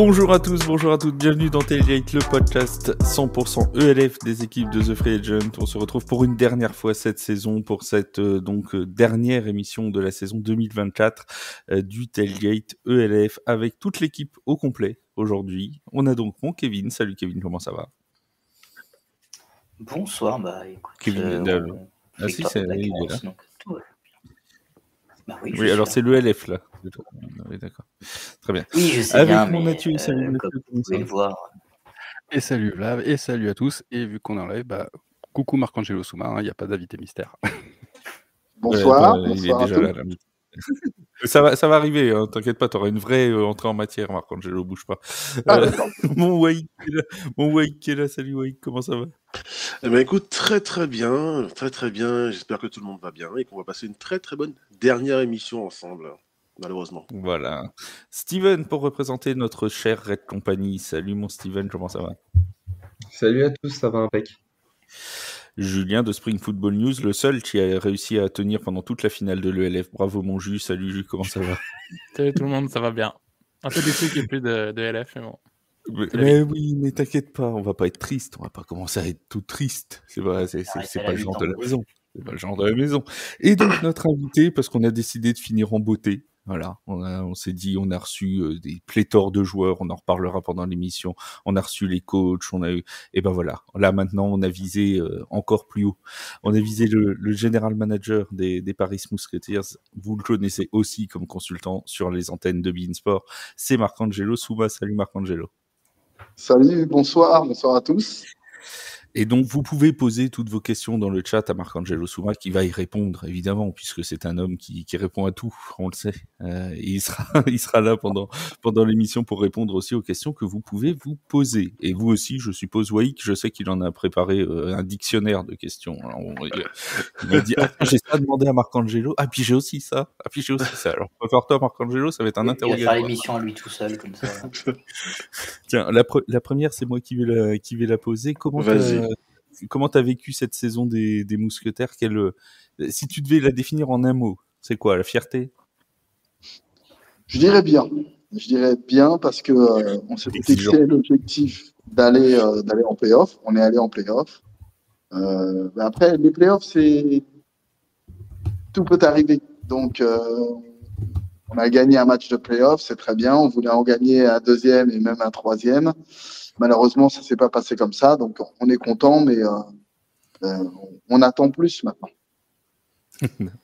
Bonjour à tous, bonjour à toutes, bienvenue dans Tailgate, le podcast 100% ELF des équipes de The Free Agent. On se retrouve pour une dernière fois cette saison, pour cette dernière émission de la saison 2024 du Tailgate ELF, avec toute l'équipe au complet aujourd'hui. On a donc mon Kevin. Salut Kevin, comment ça va? Bonsoir, écoute, Kevin, on fait c'est de il est là. donc tout va bien. Oui, alors c'est l'ELF là. Oui, d'accord. Très bien. Oui, je sais avec bien, mon mais Mathieu, salut Mathieu, comme vous pouvez le voir. Et salut Vlav, et salut à tous. Et vu qu'on est en live, coucou Marc-Angelo Souma, il n'y a pas d'invité mystère. Bonsoir. Il est déjà là. Ça va arriver, hein, t'inquiète pas, t'auras une vraie entrée en matière, Marc-Angelo, bouge pas. Mon Wake qui est là, salut Wake, comment ça va? Eh ben écoute, très bien, j'espère que tout le monde va bien et qu'on va passer une très bonne dernière émission ensemble, malheureusement. Voilà. Steven, pour représenter notre cher Red Company, salut mon Steven, comment ça va? Salut à tous, ça va impec. Julien de Spring Football News, le seul qui a réussi à tenir pendant toute la finale de l'ELF. Bravo mon Jus, salut Jus, comment ça va? Salut tout le monde, ça va bien. Un peu déçu qu'il n'y ait plus de LF, mais bon. Mais oui, mais t'inquiète pas, on va pas être triste, on va pas commencer à être tout triste. C'est pas le genre de la maison. C'est pas le genre de la maison. Et donc notre invité, parce qu'on a décidé de finir en beauté. Voilà, on s'est dit, on a reçu des pléthores de joueurs, on en reparlera pendant l'émission. On a reçu les coachs, et ben voilà. Là maintenant, on a visé encore plus haut. On a visé le general manager des Paris Musketeers. Vous le connaissez aussi comme consultant sur les antennes de beIN Sport. C'est Marc-Angelo Souma. Salut Marc-Angelo. Salut, bonsoir à tous. Et donc, vous pouvez poser toutes vos questions dans le chat à Marc-Angelo Souma qui va y répondre, évidemment, puisque c'est un homme qui répond à tout, on le sait. Et il sera là pendant l'émission pour répondre aussi aux questions que vous pouvez vous poser. Et vous aussi, je suppose, Waïk, je sais qu'il en a préparé un dictionnaire de questions. Alors, il m'a dit, j'ai ça à demander à Marc-Angelo. Ah, puis j'ai aussi ça. Alors, prépare-toi, Marc-Angelo, ça va être un interrogatoire. Il va faire l'émission à lui tout seul, comme ça. Tiens, la première, c'est moi qui vais la poser. Comment t'as vécu cette saison des Mousquetaires? Si tu devais la définir en un mot, c'est quoi, la fierté? Je dirais bien parce que on s'est fixé l'objectif d'aller en play-off. On est allé en play-off. Après, les play-offs, tout peut arriver. Donc, on a gagné un match de play-off, c'est très bien. On voulait en gagner un deuxième et même un troisième. Malheureusement, ça s'est pas passé comme ça. Donc, on est content, mais on attend plus maintenant.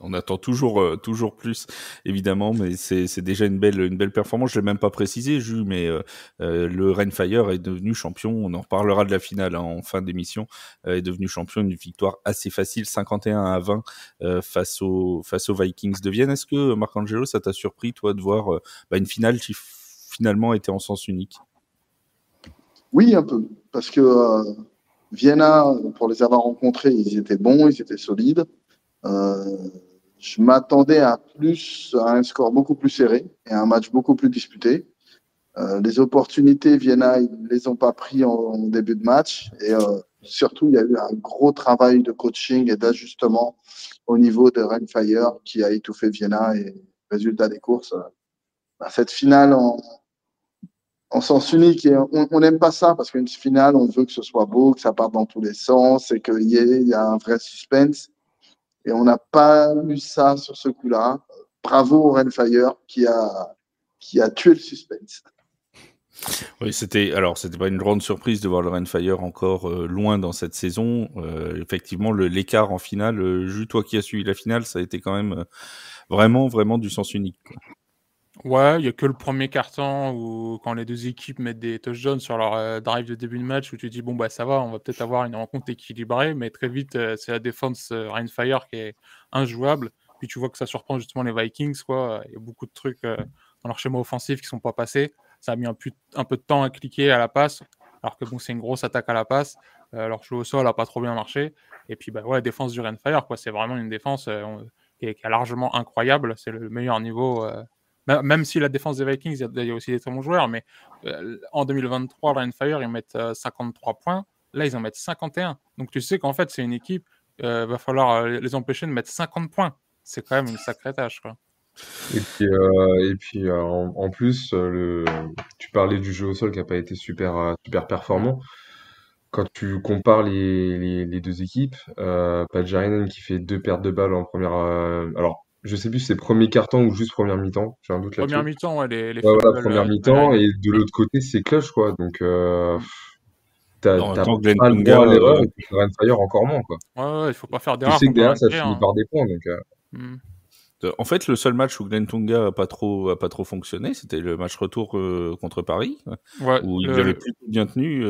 On attend toujours plus, évidemment, mais c'est déjà une belle performance. Je l'ai même pas précisé, Jules, mais le Rainfire est devenu champion. On en reparlera de la finale en fin d'émission. Est devenu champion, une victoire assez facile, 51-20 face aux Vikings de Vienne. Est-ce que Marc-Angelo, ça t'a surpris, toi, de voir une finale qui finalement était en sens unique? Oui, un peu, parce que Vienna, pour les avoir rencontrés, ils étaient bons, ils étaient solides. Je m'attendais à un score beaucoup plus serré et un match beaucoup plus disputé. Les opportunités, Vienna, ils ne les ont pas pris en début de match. Et surtout, il y a eu un gros travail de coaching et d'ajustement au niveau de Rainfire qui a étouffé Vienna. Et résultat des courses, cette finale en sens unique, et on n'aime pas ça parce qu'une finale, on veut que ce soit beau, que ça parte dans tous les sens et qu'il y a un vrai suspense. Et on n'a pas eu ça sur ce coup-là. Bravo au Rainfire qui a tué le suspense. Oui, c'était pas une grande surprise de voir le Rainfire encore loin dans cette saison. Effectivement, l'écart en finale, Jules, toi qui as suivi la finale, ça a été quand même vraiment du sens unique, quoi. Ouais, il n'y a que le premier quart-temps où quand les deux équipes mettent des touchdowns sur leur drive de début de match où tu dis ça va, on va peut-être avoir une rencontre équilibrée, mais très vite c'est la défense Rainfire qui est injouable. Puis tu vois que ça surprend justement les Vikings, quoi. Il y a beaucoup de trucs dans leur schéma offensif qui sont pas passés. Ça a mis un peu de temps à cliquer à la passe, alors que c'est une grosse attaque à la passe. Leur jeu au sol n'a pas trop bien marché. Et puis la défense du Rainfire, quoi, c'est vraiment une défense qui est largement incroyable. C'est le meilleur niveau. Même si la défense des Vikings, il y a aussi des très bons joueurs, mais en 2023, le Rainfire, ils mettent 53 points. Là, ils en mettent 51. Donc, tu sais qu'en fait, c'est une équipe, va falloir les empêcher de mettre 50 points. C'est quand même une sacrée tâche, quoi. En plus, tu parlais du jeu au sol qui n'a pas été super performant. Quand tu compares les deux équipes, Pajarinen qui fait 2 pertes de balles en première. Alors, je sais plus si c'est premier quart-temps ou juste première mi-temps. J'ai un doute Première là-dessus. mi-temps, ouais, les Ouais, voilà, fumbles première à mi-temps. l'arrivée. Et de l'autre côté, c'est clutch, quoi. Donc, t'as En même t'as temps, Glenn pas le Tunga, droit à l'erreur. Et puis, Fire encore moins, quoi. Ouais, il faut pas faire Tu d'erreur sais que contre un derrière, ça guerrier. finit par des points. Donc, en fait, le seul match où Glenn Tunga a pas trop fonctionné, c'était le match retour contre Paris, Ouais, où il avait plutôt bien tenu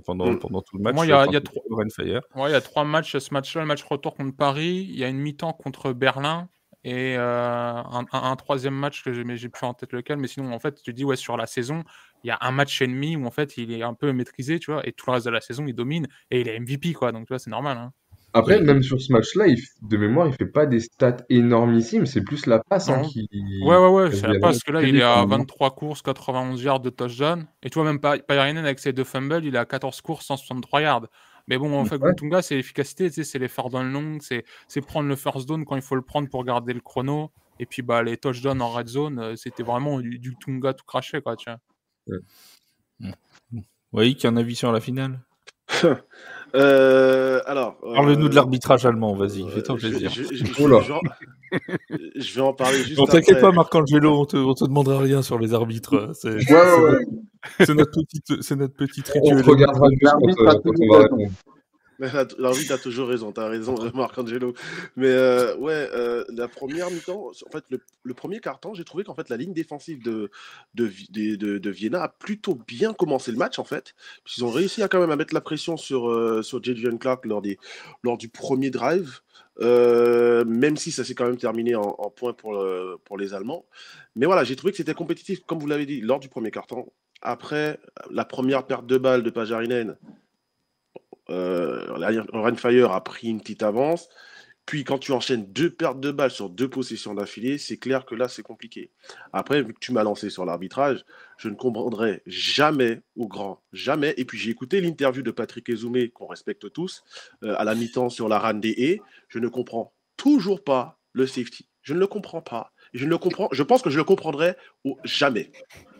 pendant tout le match. Moi, il y quand a il était 3 au Rhein-Fire. ouais, il y a 3 matchs. Ce match-là, le match retour contre Paris, il y a une mi-temps contre Berlin et un troisième match mais j'ai plus en tête lequel. Mais sinon, en fait, tu dis, ouais, sur la saison, il y a un match et demi où en fait, il est un peu maîtrisé, tu vois, et tout le reste de la saison, il domine et il est MVP, quoi. Donc, tu vois, c'est normal, hein. Après, Oui. même sur ce match-là, de mémoire, il fait pas des stats énormissimes. C'est plus la passe Non. qui Ouais, qui c'est la vient passe que là, il aider est à quand même. 23 courses, 91 yards de touchdown. Et tu vois, même Pajarinen avec ses 2 fumbles, il est à 14 courses, 163 yards. Mais bon, en fait, Ouais. Guntunga, c'est l'efficacité, tu sais, c'est les faire down long, c'est prendre le first down quand il faut le prendre pour garder le chrono. Et puis, bah, les touchdowns en red zone, c'était vraiment du Tunga tout craché, quoi, tu vois. Oui, qui a un avis sur la finale? Alors, Parle-nous de l'arbitrage allemand, vas-y, fais-toi plaisir. je vais en parler juste On t'inquiète après. pas, Marcangelo, on te demandera rien sur les arbitres. C'est notre petite On rituel. te regardera juste L'arbitre a quand toujours on va raison. répondre. L'arbitre a toujours raison, t'as raison, Marcangelo. Mais la première mi-temps, en fait, le premier quart-temps, j'ai trouvé qu'en fait la ligne défensive de Vienna a plutôt bien commencé le match, en fait. Ils ont réussi à quand même à mettre la pression sur Jadon Clark lors du premier drive. Même si ça s'est quand même terminé en points pour les Allemands. Mais voilà, j'ai trouvé que c'était compétitif, comme vous l'avez dit, lors du premier quart-temps. Après, la première perte de balle de Pajarinen, Rhein-Fire a pris une petite avance. Puis quand tu enchaînes 2 pertes de balles sur 2 possessions d'affilée, c'est clair que là, c'est compliqué. Après, vu que tu m'as lancé sur l'arbitrage, je ne comprendrai jamais, jamais. Et puis j'ai écouté l'interview de Patrick Ezoumé, qu'on respecte tous, à la mi-temps sur la RAN DE. Je ne comprends toujours pas le safety. Je ne le comprends pas. Je pense que je le comprendrai jamais.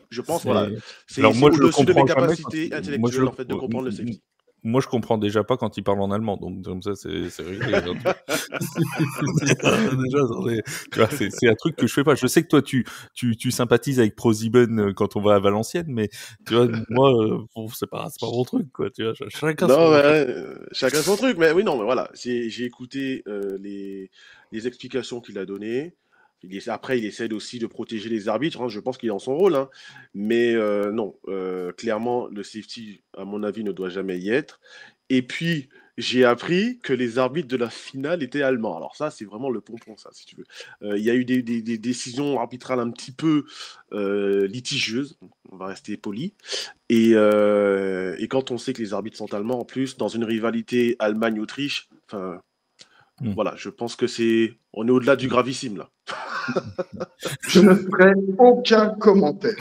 Je pense, voilà. C'est au-dessus de mes capacités intellectuelles, en fait, de comprendre le safety. Moi, je comprends déjà pas quand il parle en allemand, donc comme ça, c'est réglé. Déjà, tu vois, c'est un truc que je fais pas. Je sais que toi, tu sympathises avec ProSieben quand on va à Valenciennes, mais tu vois, moi, c'est pas mon truc, quoi. Tu vois, chacun son truc. Mais oui, non, mais voilà, j'ai écouté les explications qu'il a données. Après, il essaie aussi de protéger les arbitres. Hein, je pense qu'il est dans son rôle. Hein. Mais non, clairement, le safety, à mon avis, ne doit jamais y être. Et puis, j'ai appris que les arbitres de la finale étaient allemands. Alors ça, c'est vraiment le pompon, ça, si tu veux. Il y a eu des décisions arbitrales un petit peu litigieuses. On va rester poli. Et quand on sait que les arbitres sont allemands, en plus, dans une rivalité Allemagne-Autriche, enfin... Voilà, je pense que on est au-delà du gravissime, là. Je ne ferai aucun commentaire.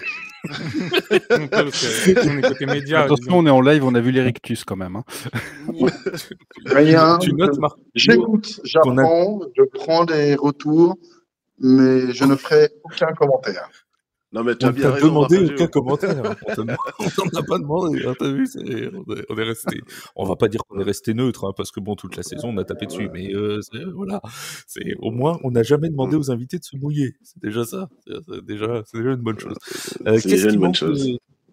Attention, on est en live, on a vu l'Erectus quand même. Hein. Rien. Tu notes, Marc, j'écoute, j'apprends, je prends les retours, mais je ne ferai aucun commentaire. Non, mais tu as on bien t'a raison. demandé aucun commentaire. On t'en a pas demandé. Hein, t'as vu, on est resté. On va pas dire qu'on est resté neutre, hein, parce que bon, toute la saison, on a tapé dessus. Mais voilà, au moins, on n'a jamais demandé aux invités de se mouiller. C'est déjà ça. C'est déjà une bonne chose.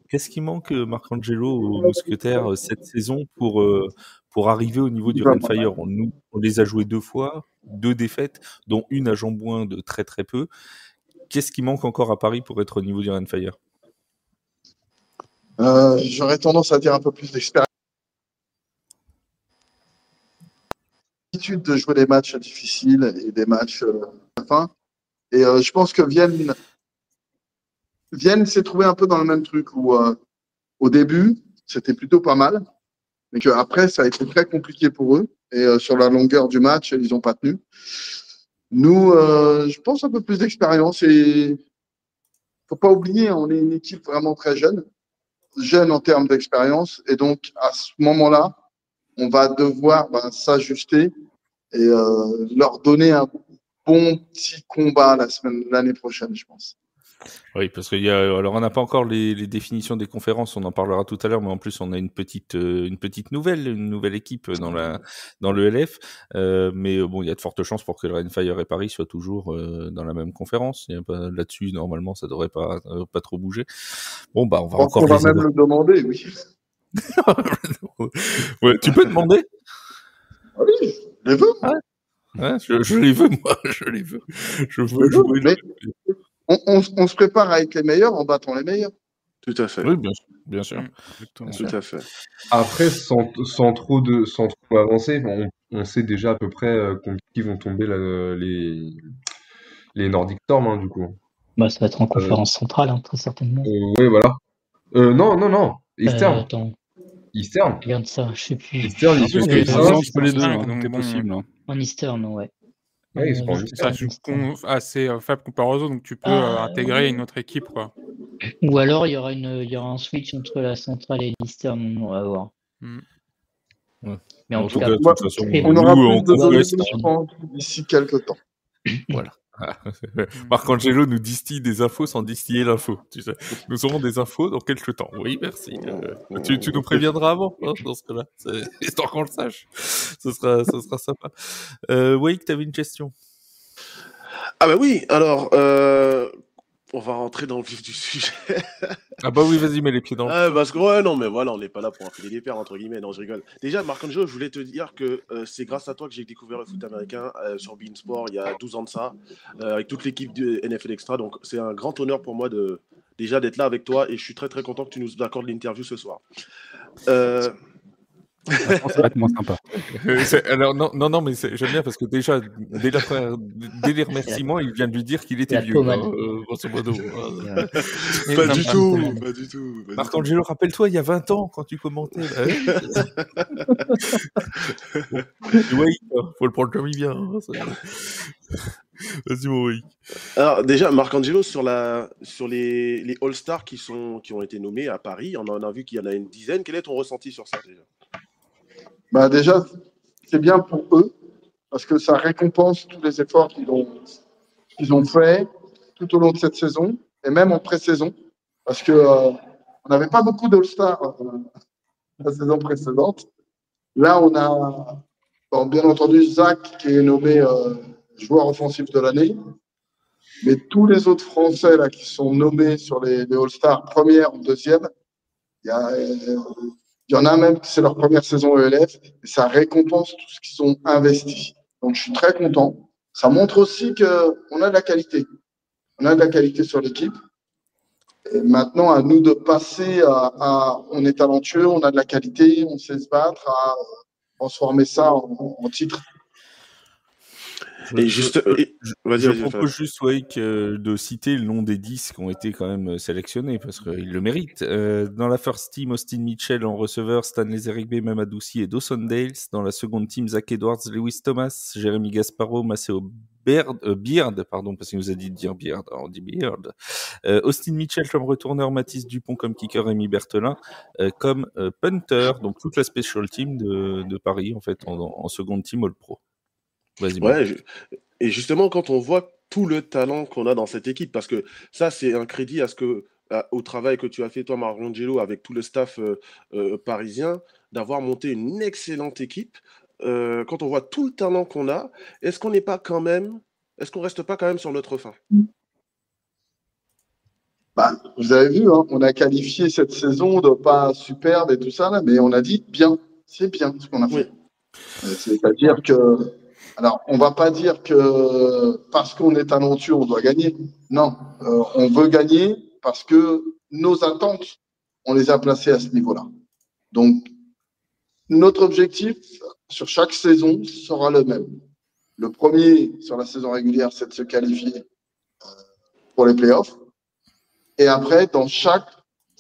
Qu'est-ce qui manque, Marcangelo, aux Mousquetaires cette saison pour arriver au niveau du Rhein-Fire? On les a joués 2 fois, 2 défaites, dont une à Jambouin de très très peu. Qu'est-ce qui manque encore à Paris pour être au niveau du Rhein-Fire? J'aurais tendance à dire un peu plus d'expérience. L'habitude de jouer des matchs difficiles et des matchs à la fin. Et je pense que Vienne s'est trouvé un peu dans le même truc où au début, c'était plutôt pas mal, mais qu'après, ça a été très compliqué pour eux. Et sur la longueur du match, ils n'ont pas tenu. Nous, je pense un peu plus d'expérience et faut pas oublier, on est une équipe vraiment très jeune en termes d'expérience et donc à ce moment-là, on va devoir s'ajuster et leur donner bon petit combat l'année prochaine, je pense. Oui, parce qu'il y a, alors on n'a pas encore les définitions des conférences, on en parlera tout à l'heure, mais en plus on a une petite nouvelle équipe dans le LF, mais bon, il y a de fortes chances pour que le Rainfire et Paris soient toujours dans la même conférence. Il y a pas là-dessus, normalement, ça devrait pas trop bouger. Bon, bah on va encore. On va même le demander, oui. Ouais, tu peux demander. Ah oui, je les veux. Ouais, je les veux, moi, je les veux. Je veux jouer. Mais on se prépare avec les meilleurs en battant les meilleurs. Tout à fait. Oui, bien sûr. Tout à fait. Après, sans trop avancer, on sait déjà à peu près contre qui vont tomber les Nordic Storm, hein, du coup. Bah, ça va être en conférence centrale, hein, très certainement. Oui, voilà. Non. Eastern. Attends. Eastern. Regarde ça, je sais plus. Eastern, ils se Entre les deux, donc c'est possible. En Eastern, ouais. Ouais, ils se prennent Ça joue assez faible comparé aux autres, donc tu peux intégrer une autre équipe, quoi. Ou alors il y aura un switch entre la centrale et l'Eastern, on va voir. Ouais. Mais en tout cas, de toute façon, on aura plus de données, West, je pense, d'ici quelques temps. Voilà. Marc-Angelo nous distille des infos sans distiller l'info. Tu sais. Nous aurons des infos dans quelques temps. Oui, merci. Tu nous préviendras avant, hein, dans ce cas-là. Histoire qu'on le sache. Ce sera sympa. Wake, tu avais une question? Ah bah oui, alors, on va rentrer dans le vif du sujet. Ah bah oui, vas-y, mets les pieds dans le... Parce que, non, mais voilà, on n'est pas là pour enfiler les pères, entre guillemets, non, je rigole. Déjà, Marc-Angelo, je voulais te dire que c'est grâce à toi que j'ai découvert le foot américain sur beIN Sport il y a 12 ans de ça, avec toute l'équipe de NFL Extra, donc c'est un grand honneur pour moi déjà d'être là avec toi, et je suis très très content que tu nous accordes l'interview ce soir. Ça va être moins sympa. Alors non, mais j'aime bien parce que déjà dès les remerciements, il vient de lui dire qu'il était vieux, grosso modo. Pas du tout. Marc-Angelo, rappelle-toi, il y a 20 ans quand tu commentais. Oui, faut le prendre comme il vient. Vas-y, mon oui. Alors déjà, Marc-Angelo, sur les All-Stars qui ont été nommés à Paris, on en a vu qu'il y en a une dizaine. Quel est ton ressenti sur ça déjà? Bah déjà, c'est bien pour eux, parce que ça récompense tous les efforts qu'ils ont fait tout au long de cette saison, et même en pré-saison, parce que on n'avait pas beaucoup d'All-Stars la saison précédente. Là, on a, bien entendu, Zach qui est nommé joueur offensif de l'année, mais tous les autres Français là, qui sont nommés sur les All-Stars première ou deuxième, il y en a même qui c'est leur première saison ELF et ça récompense tout ce qu'ils ont investi. Donc, je suis très content. Ça montre aussi qu'on a de la qualité. On a de la qualité sur l'équipe. Et maintenant, à nous de passer on est talentueux, on a de la qualité, on sait se battre, à transformer ça en titre. Je propose juste, Wake, de citer le nom des 10 qui ont été quand même sélectionnés, parce qu'ils le méritent. Dans la first team, Austin Mitchell en receveur, Stanley Zerigbe, Mamadoussi et Dawson Dales. Dans la seconde team, Zach Edwards, Lewis Thomas, Jérémy Gasparo, Maceo Beard, parce qu'il nous a dit de dire Beard, alors on dit Beard. Austin Mitchell comme retourneur, Mathis Dupont comme kicker, Rémi Berthelin comme punter. Donc toute la special team de Paris, en fait, en seconde team All-Pro. Vas-y. Ouais, et justement, quand on voit tout le talent qu'on a dans cette équipe, parce que ça, c'est un crédit au travail que tu as fait, toi, Marc-Angelo, avec tout le staff parisien, d'avoir monté une excellente équipe. Quand on voit tout le talent qu'on a, est-ce qu'on reste pas quand même sur notre fin? Vous avez vu, hein, on a qualifié cette saison de pas superbe et tout ça, là, mais on a dit bien, c'est bien ce qu'on a fait. Oui. C'est-à-dire que alors, on ne va pas dire que parce qu'on est talentueux, on doit gagner. Non, on veut gagner parce que nos attentes, on les a placées à ce niveau-là. Donc, notre objectif sur chaque saison sera le même. Le premier sur la saison régulière, c'est de se qualifier pour les playoffs. Et après, dans chaque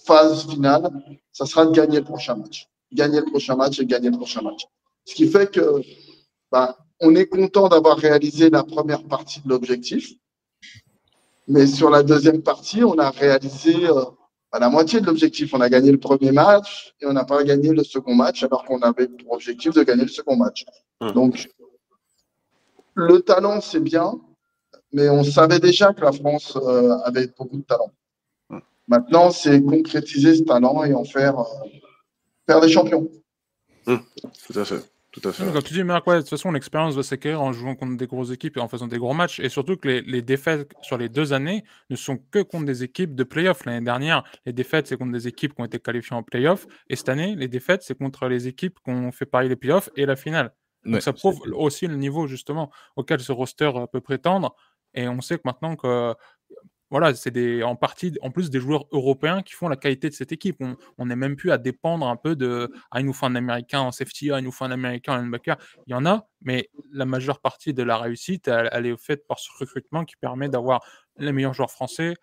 phase finale, ça sera de gagner le prochain match. Gagner le prochain match et gagner le prochain match. Ce qui fait que on est content d'avoir réalisé la première partie de l'objectif, mais sur la deuxième partie, on a réalisé la moitié de l'objectif. On a gagné le premier match et on n'a pas gagné le second match, alors qu'on avait pour objectif de gagner le second match. Donc, le talent, c'est bien, mais on savait déjà que la France avait beaucoup de talent. Maintenant, c'est concrétiser ce talent et en faire des champions. Tout à fait. Tout à fait. Comme tu dis, Marc, de toute façon, l'expérience va s'acquérir en jouant contre des grosses équipes et en faisant des gros matchs. Et surtout que les défaites sur les 2 années ne sont que contre des équipes de play-off. L'année dernière, les défaites, c'est contre des équipes qui ont été qualifiées en play-off. Et cette année, les défaites, c'est contre les équipes qui ont fait pareil les play-offs et la finale. Donc ça prouve aussi le niveau, justement, auquel ce roster peut prétendre. Et on sait que maintenant que. Voilà, c'est en plus des joueurs européens qui font la qualité de cette équipe. On n'est même plus à dépendre un peu de il nous faut un Américain en safety, il nous faut un Américain en linebacker. Il y en a, mais la majeure partie de la réussite, elle est faite par ce recrutement qui permet d'avoir les meilleurs joueurs français,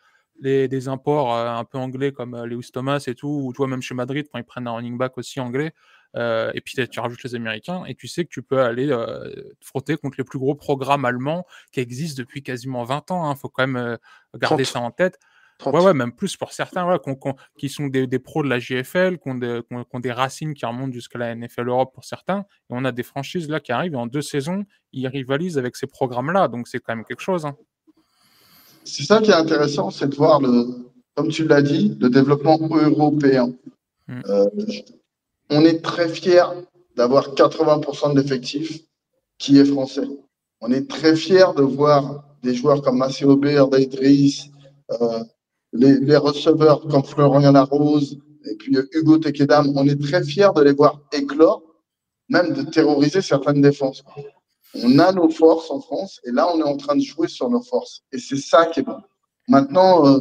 des imports un peu anglais comme Lewis Thomas et tout, ou toi même chez Madrid quand ils prennent un running back aussi anglais. Et puis tu rajoutes les Américains et tu sais que tu peux aller te frotter contre les plus gros programmes allemands qui existent depuis quasiment 20 ans. Faut quand même garder 30. ça en tête. 30. Ouais, même plus pour certains qui sont des pros de la JFL, qui ont des racines qui remontent jusqu'à la NFL Europe pour certains. Et on a des franchises là qui arrivent et en 2 saisons, ils rivalisent avec ces programmes-là. Donc c'est quand même quelque chose. C'est ça qui est intéressant, c'est de voir, comme tu l'as dit, le développement européen. On est très fiers d'avoir 80% de l'effectif qui est français. On est très fiers de voir des joueurs comme Maceo Beard, Idriss, les receveurs comme Florian Larose et puis Hugo Tekedam. On est très fiers de les voir éclore, même de terroriser certaines défenses. On a nos forces en France et là, on est en train de jouer sur nos forces. Et c'est ça qui est bon. Maintenant,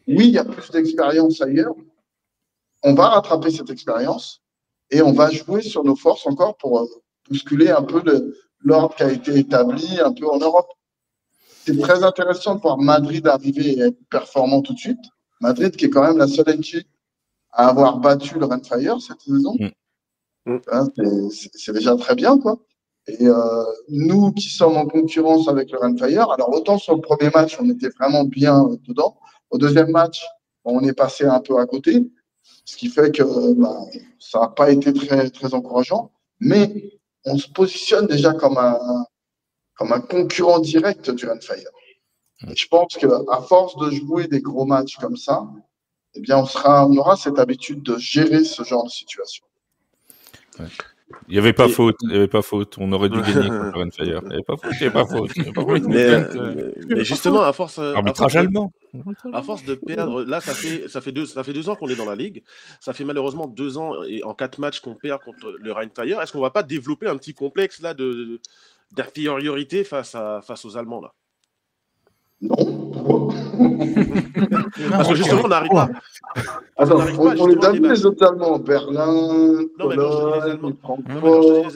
oui, il y a plus d'expérience ailleurs. On va rattraper cette expérience. Et on va jouer sur nos forces encore pour bousculer un peu l'ordre qui a été établi un peu en Europe. C'est très intéressant de voir Madrid arriver et être performant tout de suite. Madrid qui est quand même la seule équipe à avoir battu le Rhein-Fire cette saison. C'est déjà très bien, quoi. Et nous qui sommes en concurrence avec le Rhein-Fire, alors autant sur le premier match, on était vraiment bien dedans. Au deuxième match, on est passé un peu à côté. Ce qui fait que ça n'a pas été très, très encourageant. Mais on se positionne déjà comme un concurrent direct du Rhein-Fire. Et je pense qu'à force de jouer des gros matchs comme ça, eh bien, on aura cette habitude de gérer ce genre de situation. Ouais. Il n'y avait pas faute, On aurait dû gagner contre le Rhein-Fire. Il n'y avait pas faute. Mais justement, à force. Arbitrage allemand. À force de perdre, là, ça fait 2 ans qu'on est dans la ligue. Ça fait malheureusement 2 ans et en 4 matchs qu'on perd contre le Rhein-Fire. Est-ce qu'on ne va pas développer un petit complexe là d'infériorité face aux Allemands là? Non. Parce que justement, on n'arrive pas. Attends, on les a vus les autres Allemands, Berlin, Cologne, Francfort.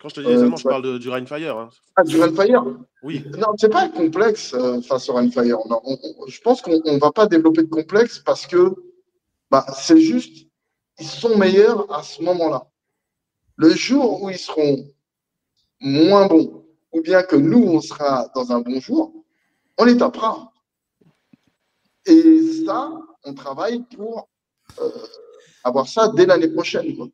Quand je te dis les Allemands, je parle du Rhein-Fire. Hein. Ah, du Rhein-Fire? Oui. Non, c'est pas un complexe face au Rhein-Fire. Je pense qu'on ne va pas développer de complexe parce que c'est juste, ils sont meilleurs à ce moment-là. Le jour où ils seront moins bons, ou bien que nous, on sera dans un bon jour, on les tapera. Et ça, on travaille pour avoir ça dès l'année prochaine. Quoi.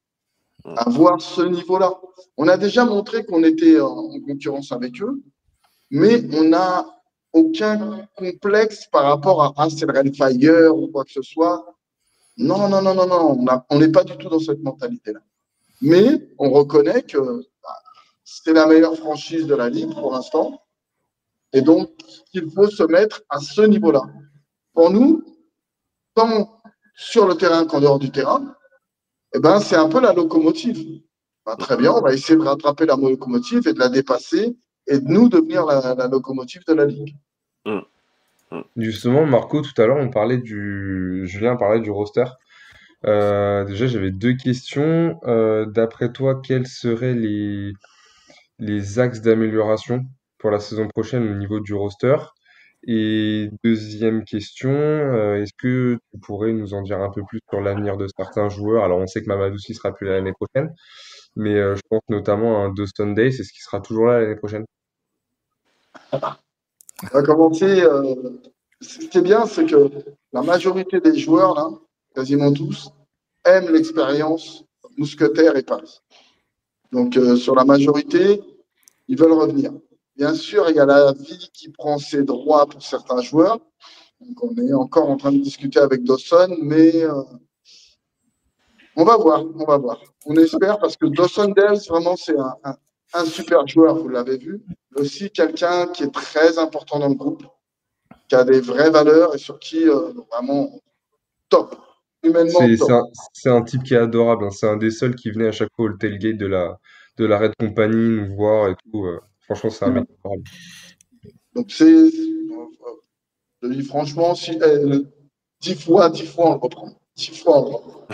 Avoir ce niveau-là. On a déjà montré qu'on était en concurrence avec eux, mais on n'a aucun complexe par rapport à c'est le Rhein-Fire ou quoi que ce soit. Non. On n'est pas du tout dans cette mentalité-là. Mais on reconnaît que c'est la meilleure franchise de la Ligue pour l'instant. Et donc, il faut se mettre à ce niveau-là. Pour nous, tant sur le terrain qu'en dehors du terrain, c'est un peu la locomotive. Très bien, on va essayer de rattraper la locomotive et de la dépasser et de nous devenir la locomotive de la Ligue. Justement, Marco, tout à l'heure, Julien parlait du roster. Déjà, j'avais 2 questions. D'après toi, quels seraient les axes d'amélioration pour la saison prochaine au niveau du roster? Et deuxième question, est-ce que tu pourrais nous en dire un peu plus sur l'avenir de certains joueurs? Alors, on sait que Mamadou Sy sera plus là l'année prochaine, mais je pense notamment à un Dawson Day, c'est ce qui sera toujours là l'année prochaine. On va commencer. Ce qui est bien, c'est que la majorité des joueurs, là, quasiment tous, aiment l'expérience mousquetaire et passe. Donc, sur la majorité, ils veulent revenir. Bien sûr, il y a la vie qui prend ses droits pour certains joueurs. Donc, on est encore en train de discuter avec Dawson, mais on va voir, on va voir. On espère parce que Dawson Dales, vraiment, c'est un super joueur, vous l'avez vu. Aussi quelqu'un qui est très important dans le groupe, qui a des vraies valeurs et sur qui vraiment top, humainement top. C'est un type qui est adorable, hein. C'est un des seuls qui venait à chaque fois au tailgate de la Red Company nous voir et tout. Franchement, c'est un mec adorable. Donc, je dis franchement, si, 10 fois, on le reprend. 10 fois, on le reprend.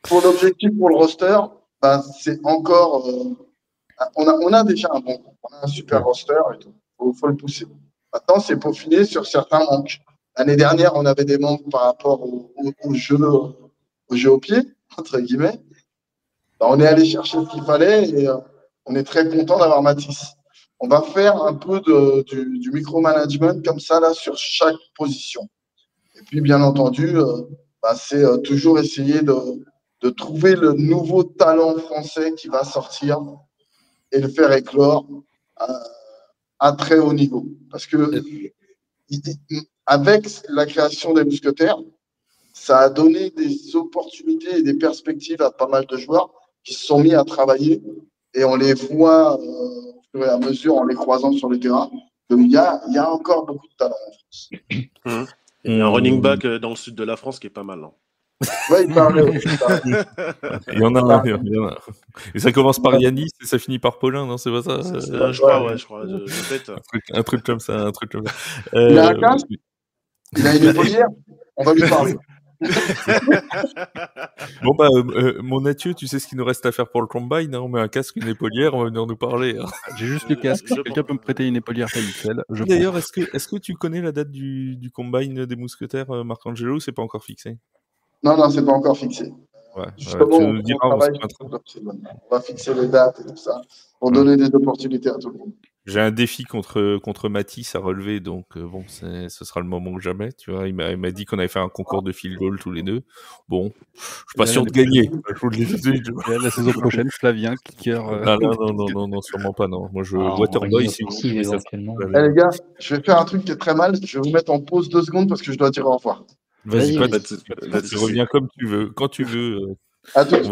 Pour l'objectif, pour le roster, bah, c'est encore. On a déjà un bon groupe, on a un super roster et tout. Faut le pousser. Maintenant, c'est peaufiner sur certains manques. L'année dernière, on avait des manques par rapport au jeu au pied, entre guillemets. Bah, on est allé chercher ce qu'il fallait et on est très content d'avoir Matisse. On va faire un peu du micromanagement comme ça là sur chaque position. Et puis, bien entendu, bah, c'est toujours essayer de trouver le nouveau talent français qui va sortir et le faire éclore à très haut niveau. Parce que avec la création des Mousquetaires, ça a donné des opportunités et des perspectives à pas mal de joueurs qui se sont mis à travailler et on les voit au fur et à mesure en les croisant sur le terrain. Donc, il y a encore beaucoup de talent en France. Il y a un running back dans le sud de la France qui est pas mal. Hein. Ouais, il parlait. Il y en a un. Et ça commence par Yanis et ça finit par Paulin, non? C'est pas ça? Je crois. Je un truc comme ça. Il a un casque. Il a une épaulière. On va lui parler. Bon bah mon Mathieu, tu sais ce qu'il nous reste à faire pour le combine, hein, on met un casque, une épaulière, on va venir nous parler. Hein. J'ai juste le casque, si quelqu'un peut me prêter une épaulière taille XL, je D'ailleurs, est-ce que tu connais la date du combine des Mousquetaires, Marcangelo, c'est pas encore fixé? Non, c'est pas encore fixé. Ouais, justement, tu nous diras, on va fixer les dates et tout ça, pour donner des opportunités à tout le monde. J'ai un défi contre Matisse à relever, donc bon, ce sera le moment ou jamais, tu vois. Il m'a dit qu'on avait fait un concours de field goal tous les deux. Bon, je suis pas sûr de gagner. Je vous le dis tout de suite. La saison prochaine, Flavien, kicker. Non, sûrement pas, non. Moi, Waterboy, si vous voulez, éventuellement. Les gars, je vais faire un truc qui est très mal. Je vais vous mettre en pause 2 secondes parce que je dois dire au revoir. Vas-y, tu reviens comme tu veux, quand tu veux. À tout de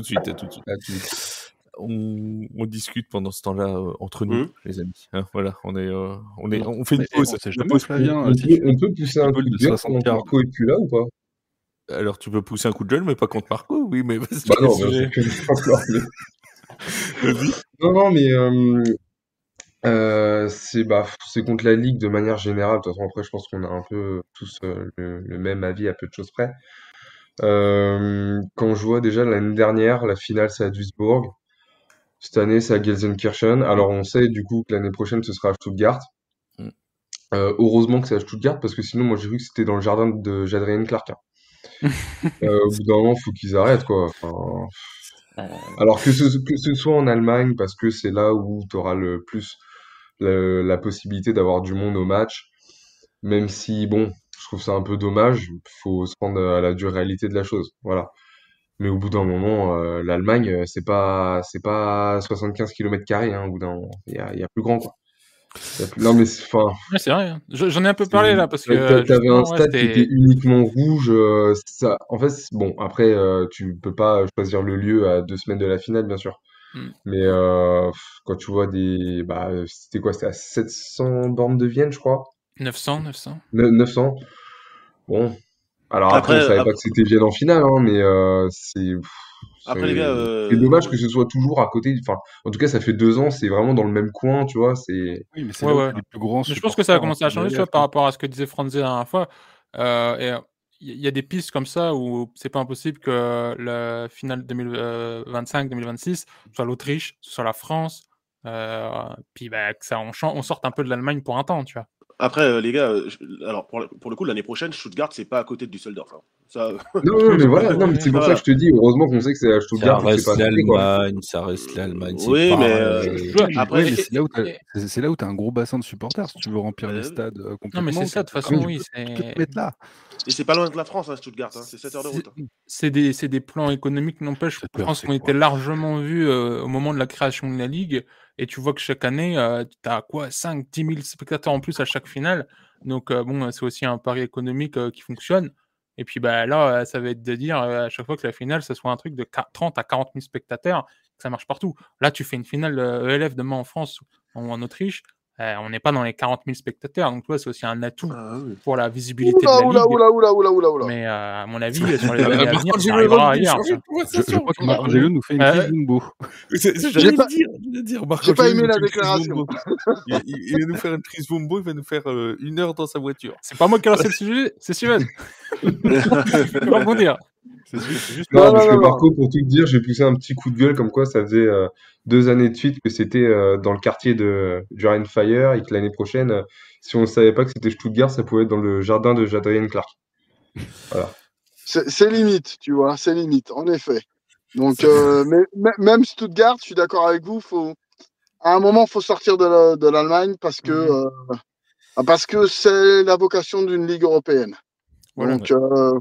suite. À tout de suite. On discute pendant ce temps-là entre nous, les amis. Hein, voilà, on fait une pause. On peut pousser un coup de gueule quand Marco est plus là ou pas? Alors tu peux pousser un coup de gueule, mais pas contre Marco, oui, mais vas-y. Bah non, non, mais c'est contre la Ligue de manière générale. De toute façon, après, je pense qu'on a un peu tous le même avis à peu de choses près. Quand je vois déjà l'année dernière, la finale c'est à Duisbourg. Cette année, c'est à Gelsenkirchen. Alors, on sait du coup que l'année prochaine, ce sera à Stuttgart. Heureusement que c'est à Stuttgart, parce que sinon, moi, j'ai vu que c'était dans le jardin de Jadrian Clark. Hein. Au bout d'un moment, il faut qu'ils arrêtent, quoi. Enfin, alors que ce soit en Allemagne, parce que c'est là où tu auras le plus la possibilité d'avoir du monde au match. Même si, bon, je trouve ça un peu dommage, il faut se rendre à la dure réalité de la chose. Voilà. Mais au bout d'un moment, l'Allemagne, c'est pas 75 km², hein, au bout d'un moment. Il y a plus grand, quoi. Non, mais enfin. Ouais, c'est vrai. Hein. J'en ai un peu parlé là parce que. T'avais un stade qui était uniquement rouge. Ça, en fait, bon, après, tu peux pas choisir le lieu à 2 semaines de la finale, bien sûr. Mais quand tu vois c'était quoi? C'était à 700 bornes de Vienne, je crois. 900. 900. Bon. Alors après, on savait pas que c'était Vienne en finale, hein, mais c'est dommage que ce soit toujours à côté. Enfin, en tout cas, ça fait 2 ans, c'est vraiment dans le même coin, tu vois. Oui, mais c'est les plus grands. Je pense que ça a commencé à changer, tu vois, par rapport à ce que disait Franzi la dernière fois. Il y a des pistes comme ça où c'est pas impossible que la finale 2025-2026 soit l'Autriche, soit la France, puis que ça on sorte un peu de l'Allemagne pour un temps, tu vois. Après, les gars, alors pour le coup, l'année prochaine, Stuttgart, c'est pas à côté de Düsseldorf. Hein. Ça... Non, mais voilà, non, mais c'est pour ça que je te dis, heureusement qu'on sait que c'est à Stuttgart. Ça reste l'Allemagne. Oui, mais après, c'est là où tu as un gros bassin de supporters si tu veux remplir les stades complètement. Non, mais c'est ça, de toute façon, oui. Tu peux te mettre là. Et c'est pas loin de la France, hein, Stuttgart, hein, c'est 7 heures de route. C'est des plans économiques, n'empêche. Je pense qu'on était largement vus au moment de la création de la Ligue. et tu vois que chaque année, tu as quoi, 5-10 000 spectateurs en plus à chaque finale. Donc, bon, c'est aussi un pari économique qui fonctionne. Et puis bah, là, ça va être de dire à chaque fois que la finale, ça soit un truc de 30 à 40 000 spectateurs, que ça marche partout. Là, tu fais une finale ELF demain en France ou en Autriche, on n'est pas dans les 40 000 spectateurs. Donc, tu vois, c'est aussi un atout pour la visibilité de la ligue. Mais à mon avis, sur les années à venir, ça arrivera ailleurs. Je crois que Marc-Angelo nous fait une crise Bumbo. J'allais le dire. J'ai pas aimé la déclaration. Il va nous faire une crise Bumbo, il va nous faire 1 heure dans sa voiture. C'est pas moi qui ai lancé le sujet, c'est Steven. Je peux rebondir. C'est juste parce que Marco, pour tout te dire, j'ai poussé un petit coup de gueule comme quoi ça faisait 2 années de suite que c'était dans le quartier du Rhein Fire et que l'année prochaine, si on ne savait pas que c'était Stuttgart, ça pouvait être dans le jardin de Jadrian Clark. Voilà. C'est limite, tu vois, c'est limite, en effet. Donc, mais même Stuttgart, je suis d'accord avec vous, à un moment, il faut sortir de l'Allemagne parce que c'est la vocation d'une ligue européenne. Voilà. Donc,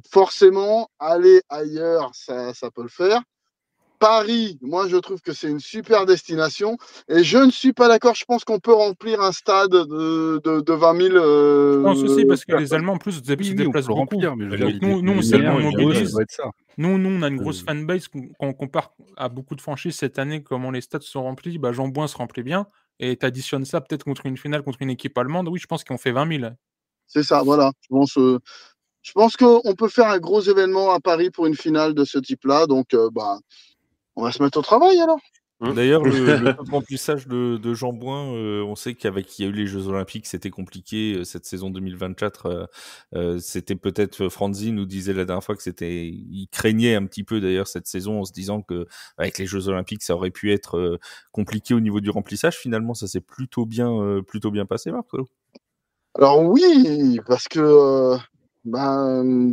forcément, aller ailleurs, ça peut le faire. Paris, moi, je trouve que c'est une super destination. Et je ne suis pas d'accord. Je pense qu'on peut remplir un stade de 20 000. Je pense aussi, parce que les Allemands, en plus, se déplacent beaucoup. Remplir, mais Donc, nous, on sait qu'on mobilise. Ça. Nous, on a une grosse fanbase. Quand on compare à beaucoup de franchises cette année, comment les stades sont remplis, bah, Jean-Bouin se remplit bien. Et tu additionnes ça peut-être contre une finale, contre une équipe allemande. Oui, je pense qu'on fait 20 000. C'est ça, voilà. Je pense qu'on peut faire un gros événement à Paris pour une finale de ce type-là. Donc, on va se mettre au travail alors. D'ailleurs, le taux de remplissage de Jean-Bouin, on sait qu'il y a eu les Jeux Olympiques, c'était compliqué cette saison 2024. C'était peut-être Franzi nous disait la dernière fois que il craignait un petit peu d'ailleurs cette saison en se disant que avec les Jeux Olympiques, ça aurait pu être compliqué au niveau du remplissage. Finalement, ça s'est plutôt bien passé, Marco. Alors oui, parce que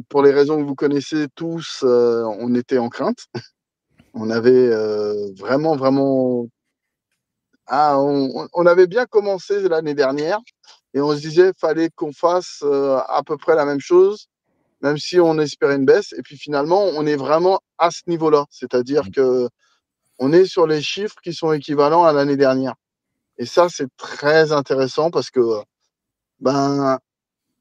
pour les raisons que vous connaissez tous, on était en crainte. On avait vraiment, on avait bien commencé l'année dernière et on se disait fallait qu'on fasse à peu près la même chose, même si on espérait une baisse. Et puis finalement, on est vraiment à ce niveau-là, c'est-à-dire que on est sur les chiffres qui sont équivalents à l'année dernière. Et ça, c'est très intéressant parce que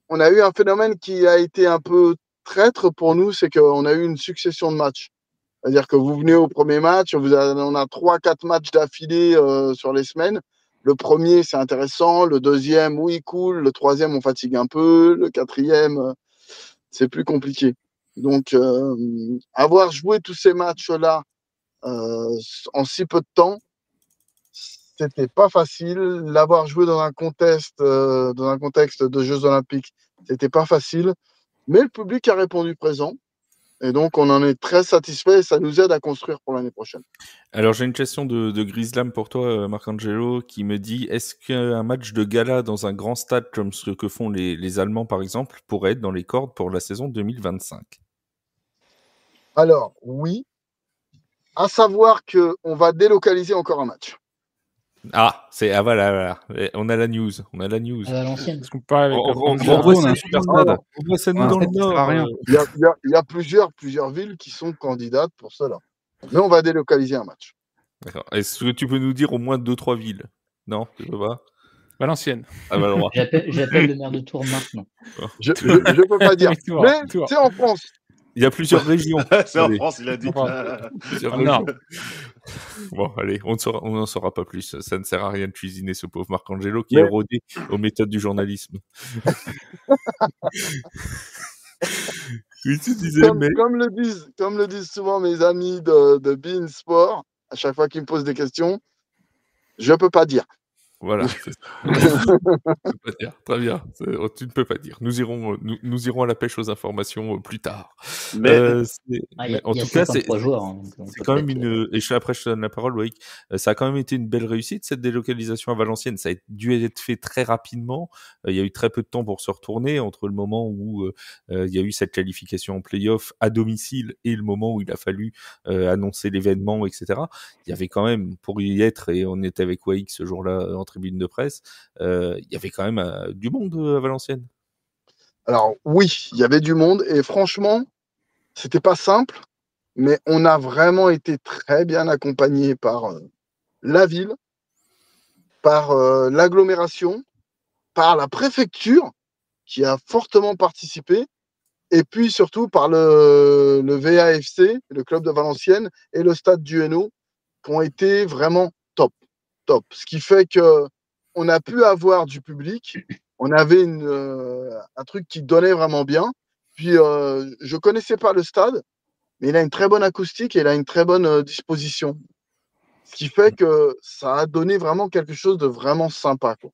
on a eu un phénomène qui a été un peu traître pour nous, c'est qu'on a eu une succession de matchs. C'est-à-dire que vous venez au premier match, on a 3-4 matchs d'affilée sur les semaines. Le premier, c'est intéressant. Le deuxième, oui, cool. Le troisième, on fatigue un peu. Le quatrième, c'est plus compliqué. Donc, avoir joué tous ces matchs-là en si peu de temps, c'était pas facile. L'avoir joué dans un contexte de Jeux Olympiques, c'était pas facile. Mais le public a répondu présent. Et donc, on en est très satisfait et ça nous aide à construire pour l'année prochaine. Alors, j'ai une question de Grislam pour toi, Marc-Angelo, qui me dit, est-ce qu'un match de gala dans un grand stade comme ce que font les Allemands, par exemple, pourrait être dans les cordes pour la saison 2025 ? Alors, oui. À savoir qu'on va délocaliser encore un match. Voilà. On a la news. À Valenciennes. Parce qu'on parle avec on voit un super stade. On voit ça nous dans le Nord. Il y a plusieurs villes qui sont candidates pour cela. Mais on va délocaliser un match. D'accord. Est-ce que tu peux nous dire au moins 2-3 villes ? Non, tu peux pas ? Valenciennes. Valois. J'appelle le maire de Tours maintenant. Je peux pas dire. Mais c'est en France. Il y a plusieurs régions. C'est en France, il a dit. Bon, allez, on n'en saura pas plus. Ça ne sert à rien de cuisiner ce pauvre Marc-Angelo qui est rodé aux méthodes du journalisme. Oui, tu disais, comme le disent souvent mes amis de Bein Sport, à chaque fois qu'ils me posent des questions, je peux pas dire. Voilà. Tu peux pas dire. Très bien. Tu ne peux pas dire. Nous irons à la pêche aux informations plus tard. En tout cas, c'est quand même et après je te donne la parole, Loïc. Ça a quand même été une belle réussite cette délocalisation à Valenciennes. Ça a dû être fait très rapidement. Il y a eu très peu de temps pour se retourner entre le moment où il y a eu cette qualification en play-off à domicile et le moment où il a fallu annoncer l'événement, etc. Il y avait quand même, pour y être, et on était avec Waïk ce jour-là en tribune de presse, il y avait quand même du monde à Valenciennes. Alors oui, il y avait du monde et franchement, c'était pas simple, mais on a vraiment été très bien accompagné par la ville, par l'agglomération, par la préfecture, qui a fortement participé, et puis surtout par le VAFC, le club de Valenciennes, et le stade du Hainaut, qui ont été vraiment top. Ce qui fait qu'on a pu avoir du public, on avait un truc qui donnait vraiment bien. Puis, je ne connaissais pas le stade, mais il a une très bonne acoustique et il a une très bonne disposition. Ce qui fait que ça a donné vraiment quelque chose de vraiment sympa, quoi.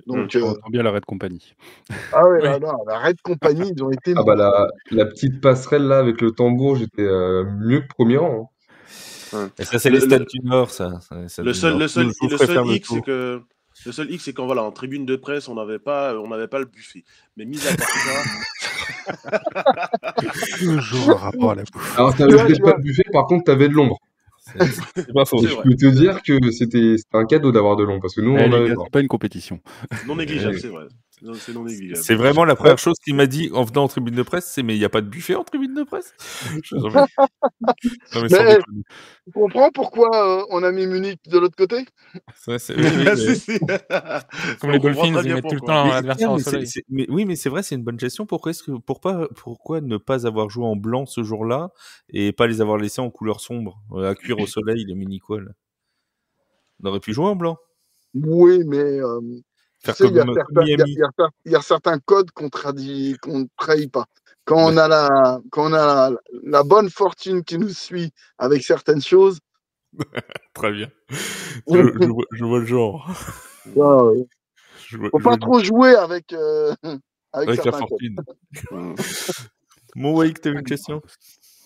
Donc, On entend bien la Red Company. Ah oui, Oui. non, la Red Company, ils ont été. Ah bah la petite passerelle là avec le tambour, j'étais mieux que premier rang. Et ça, c'est les stades du Nord, ça. Le seul hic, c'est que quand voilà, en tribune de presse, on n'avait pas le buffet. Mais mis à part ça. Toujours un rapport à la bouffe. Alors, t'avais peut-être pas de buffet, par contre, t'avais de l'ombre. C'est pas faux. Et je peux te dire que c'était un cadeau d'avoir de l'ombre, parce que nous, on avait pas. C'est pas une compétition. Non négligeable, c'est vrai. C'est non négligeable. C'est vraiment la première chose qu'il m'a dit en venant en tribune de presse, c'est mais il n'y a pas de buffet en tribune de presse. Non, mais sans Mais déconner. tu comprends pourquoi on a mis Munich de l'autre côté? Ça, c'est- oui, oui, mais- Comme les On comprend Dolphins, très ils bien mettent tout le pourquoi. temps Mais l'adversaire tiens, au mais soleil. oui, mais c'est vrai, c'est une bonne gestion. Pourquoi ne pas avoir joué en blanc ce jour-là et pas les avoir laissés en couleur sombre, à cuire au soleil, les mini-quoi, là. On aurait pu jouer en blanc. Oui, mais tu Faire sais, il y a comme certains- il y a- Miami. il y a cer- il y a certains codes qu'on ne trahit pas. Quand on a la bonne fortune qui nous suit avec certaines choses, Très bien. Je vois le genre. il Je vois- faut je pas vois trop jouer avec avec la certains codes. fortune. Mon Wake, t'avais une question?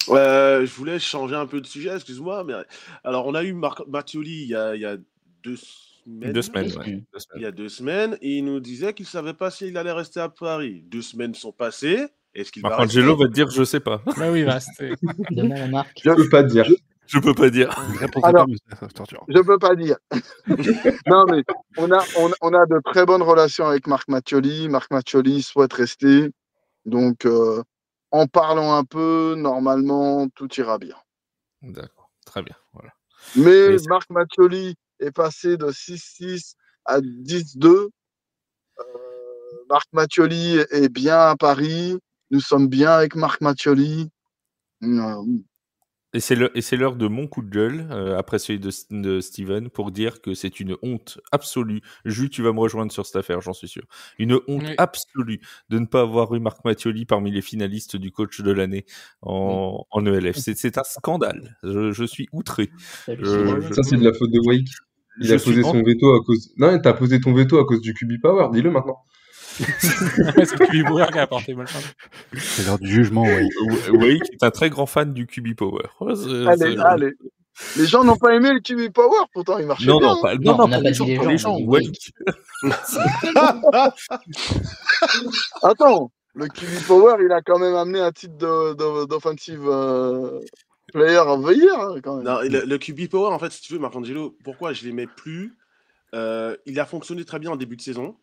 Je voulais changer un peu de sujet, excuse-moi. Mais alors, on a eu Marc Mattioli il y a 2 semaines. 2 semaines, Oui, ouais. c'est- 2 Il semaines. y a 2 semaines, et il nous disait qu'il ne savait pas s'il allait rester à Paris. 2 semaines sont passées. Est-ce qu'il va Marcangelo rester? va te dire je sais pas. Bah oui, bah, c'était. Demande à Marc. Je peux pas te dire. Je peux pas dire. Je répondrai Alors, pas, mais ça se torture. je peux pas dire. Non, mais on a de très bonnes relations avec Marc Mattioli. Marc Mattioli souhaite rester. Donc, en parlant un peu, normalement, tout ira bien. D'accord, très bien. Voilà. Mais Mais c'est- Marc Mattioli est passé de 6-6 à 10-2. Marc Mattioli est bien à Paris. Nous sommes bien avec Marc Mattioli. Et c'est l'heure de mon coup de gueule, après celui de Steven, pour dire que c'est une honte absolue. Jus, tu vas me rejoindre sur cette affaire, j'en suis sûr. Une honte Oui. absolue de ne pas avoir eu Marc Mattioli parmi les finalistes du coach de l'année en ELF. C'est un scandale. Je suis outré. Hallucinant. Ça, c'est de la faute de Wake. Il Je a suis posé son veto à cause. Non, t'as posé ton veto à cause du QB Power, dis-le maintenant. C'est le Cubibourg qui a apporté malchance. C'est l'heure du jugement, ouais. Wake est un très grand fan du QB Power. Allez. Les gens n'ont pas aimé le QB Power, pourtant il marchait Non, bien. non, pas, Non, non, on n'a pas pas les dit gens, les pas gens, les on a gens. dit Wake. Attends, le QB Power, il a quand même amené un titre d'offensive player of the year, hein, quand même. Non, le QB Power, en fait, si tu veux, Marcangelo, pourquoi je ne l'aimais plus? Il a fonctionné très bien en début de saison,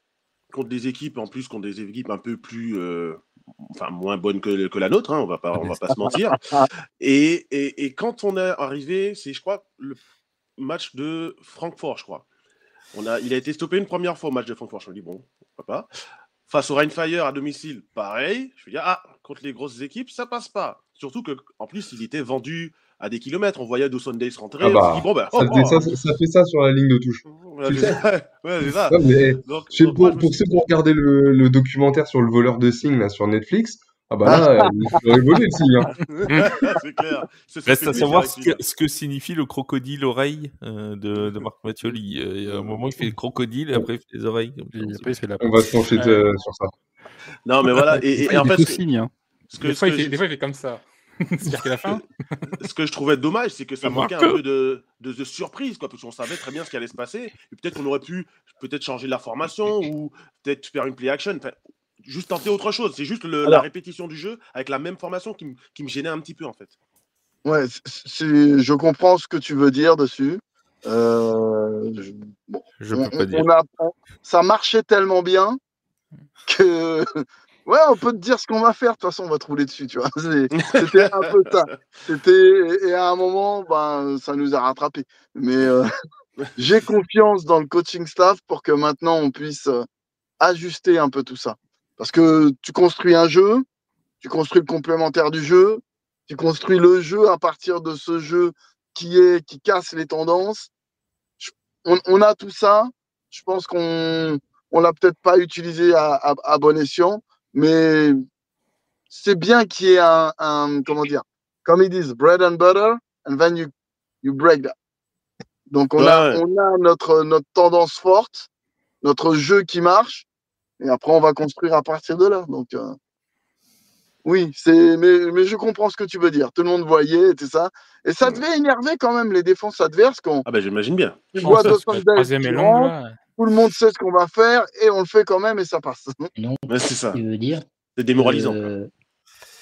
contre des équipes, en plus, contre des équipes un peu plus. Enfin, moins bonnes que la nôtre, hein, on va pas se mentir. Et quand on est arrivé, c'est, je crois, le match de Francfort, je crois. Il a été stoppé une première fois au match de Francfort. Je me dis, bon, pourquoi pas. Face au Rheinfire à domicile, pareil. Je me dis, contre les grosses équipes, ça passe pas. Surtout qu'en plus, il était vendu à des kilomètres. On voyait Dawson Days rentrer. Ah On s'est dit, bah, bon, ça fait ça sur la ligne de touche. Ouais, Tu c'est sais. ça. Ouais, c'est ça. Ouais, mais Donc, je sais, donc moi, je me pour suis ceux dit, qui ont regardé le documentaire sur le voleur de signes là, sur Netflix, ah bah là, il aurait volé le signe. Hein. c'est clair. C'est Reste fait à plus savoir avec lui. ce que signifie le crocodile oreille de Marc Mattioli. Il y a un moment, il fait le crocodile et après, il fait les oreilles. Comme ça, Et on sait après, il fait la On va se pencher sur ça. Non, mais voilà. Et en fait, faux signes, hein. Des fois, il fait comme ça. C'est-à-dire qu'à la fin. ce que je trouvais dommage, c'est que ça manquait un peu de surprise, quoi, parce qu'on savait très bien ce qui allait se passer. Et peut-être qu'on aurait pu changer la formation ou peut-être faire une play action. Enfin, juste tenter autre chose. C'est juste la répétition du jeu avec la même formation qui me gênait un petit peu, en fait. Ouais, je comprends ce que tu veux dire dessus. Je peux pas dire. Ça marchait tellement bien que ouais, on peut te dire ce qu'on va faire. De toute façon, on va te rouler dessus, tu vois. C'était un peu ça. Et à un moment, ça nous a rattrapés. Mais j'ai confiance dans le coaching staff pour que maintenant on puisse ajuster un peu tout ça. Parce que tu construis un jeu, tu construis le complémentaire du jeu, tu construis le jeu à partir de ce jeu qui casse les tendances. On a tout ça. Je pense qu'on l'a peut-être pas utilisé à bon escient, mais c'est bien qu'il y ait comment dire, comme ils disent, bread and butter, and then you break that. Donc on a notre tendance forte, notre jeu qui marche, et après on va construire à partir de là. Donc oui, mais je comprends ce que tu veux dire. Tout le monde voyait et tout ça. Et ça devait énerver quand même les défenses adverses. Ah ben j'imagine bien. Tu vois Dos Santos qui rentre, tout le monde sait ce qu'on va faire et on le fait quand même et ça passe. Non, c'est ça. Tu veux dire c'est démoralisant.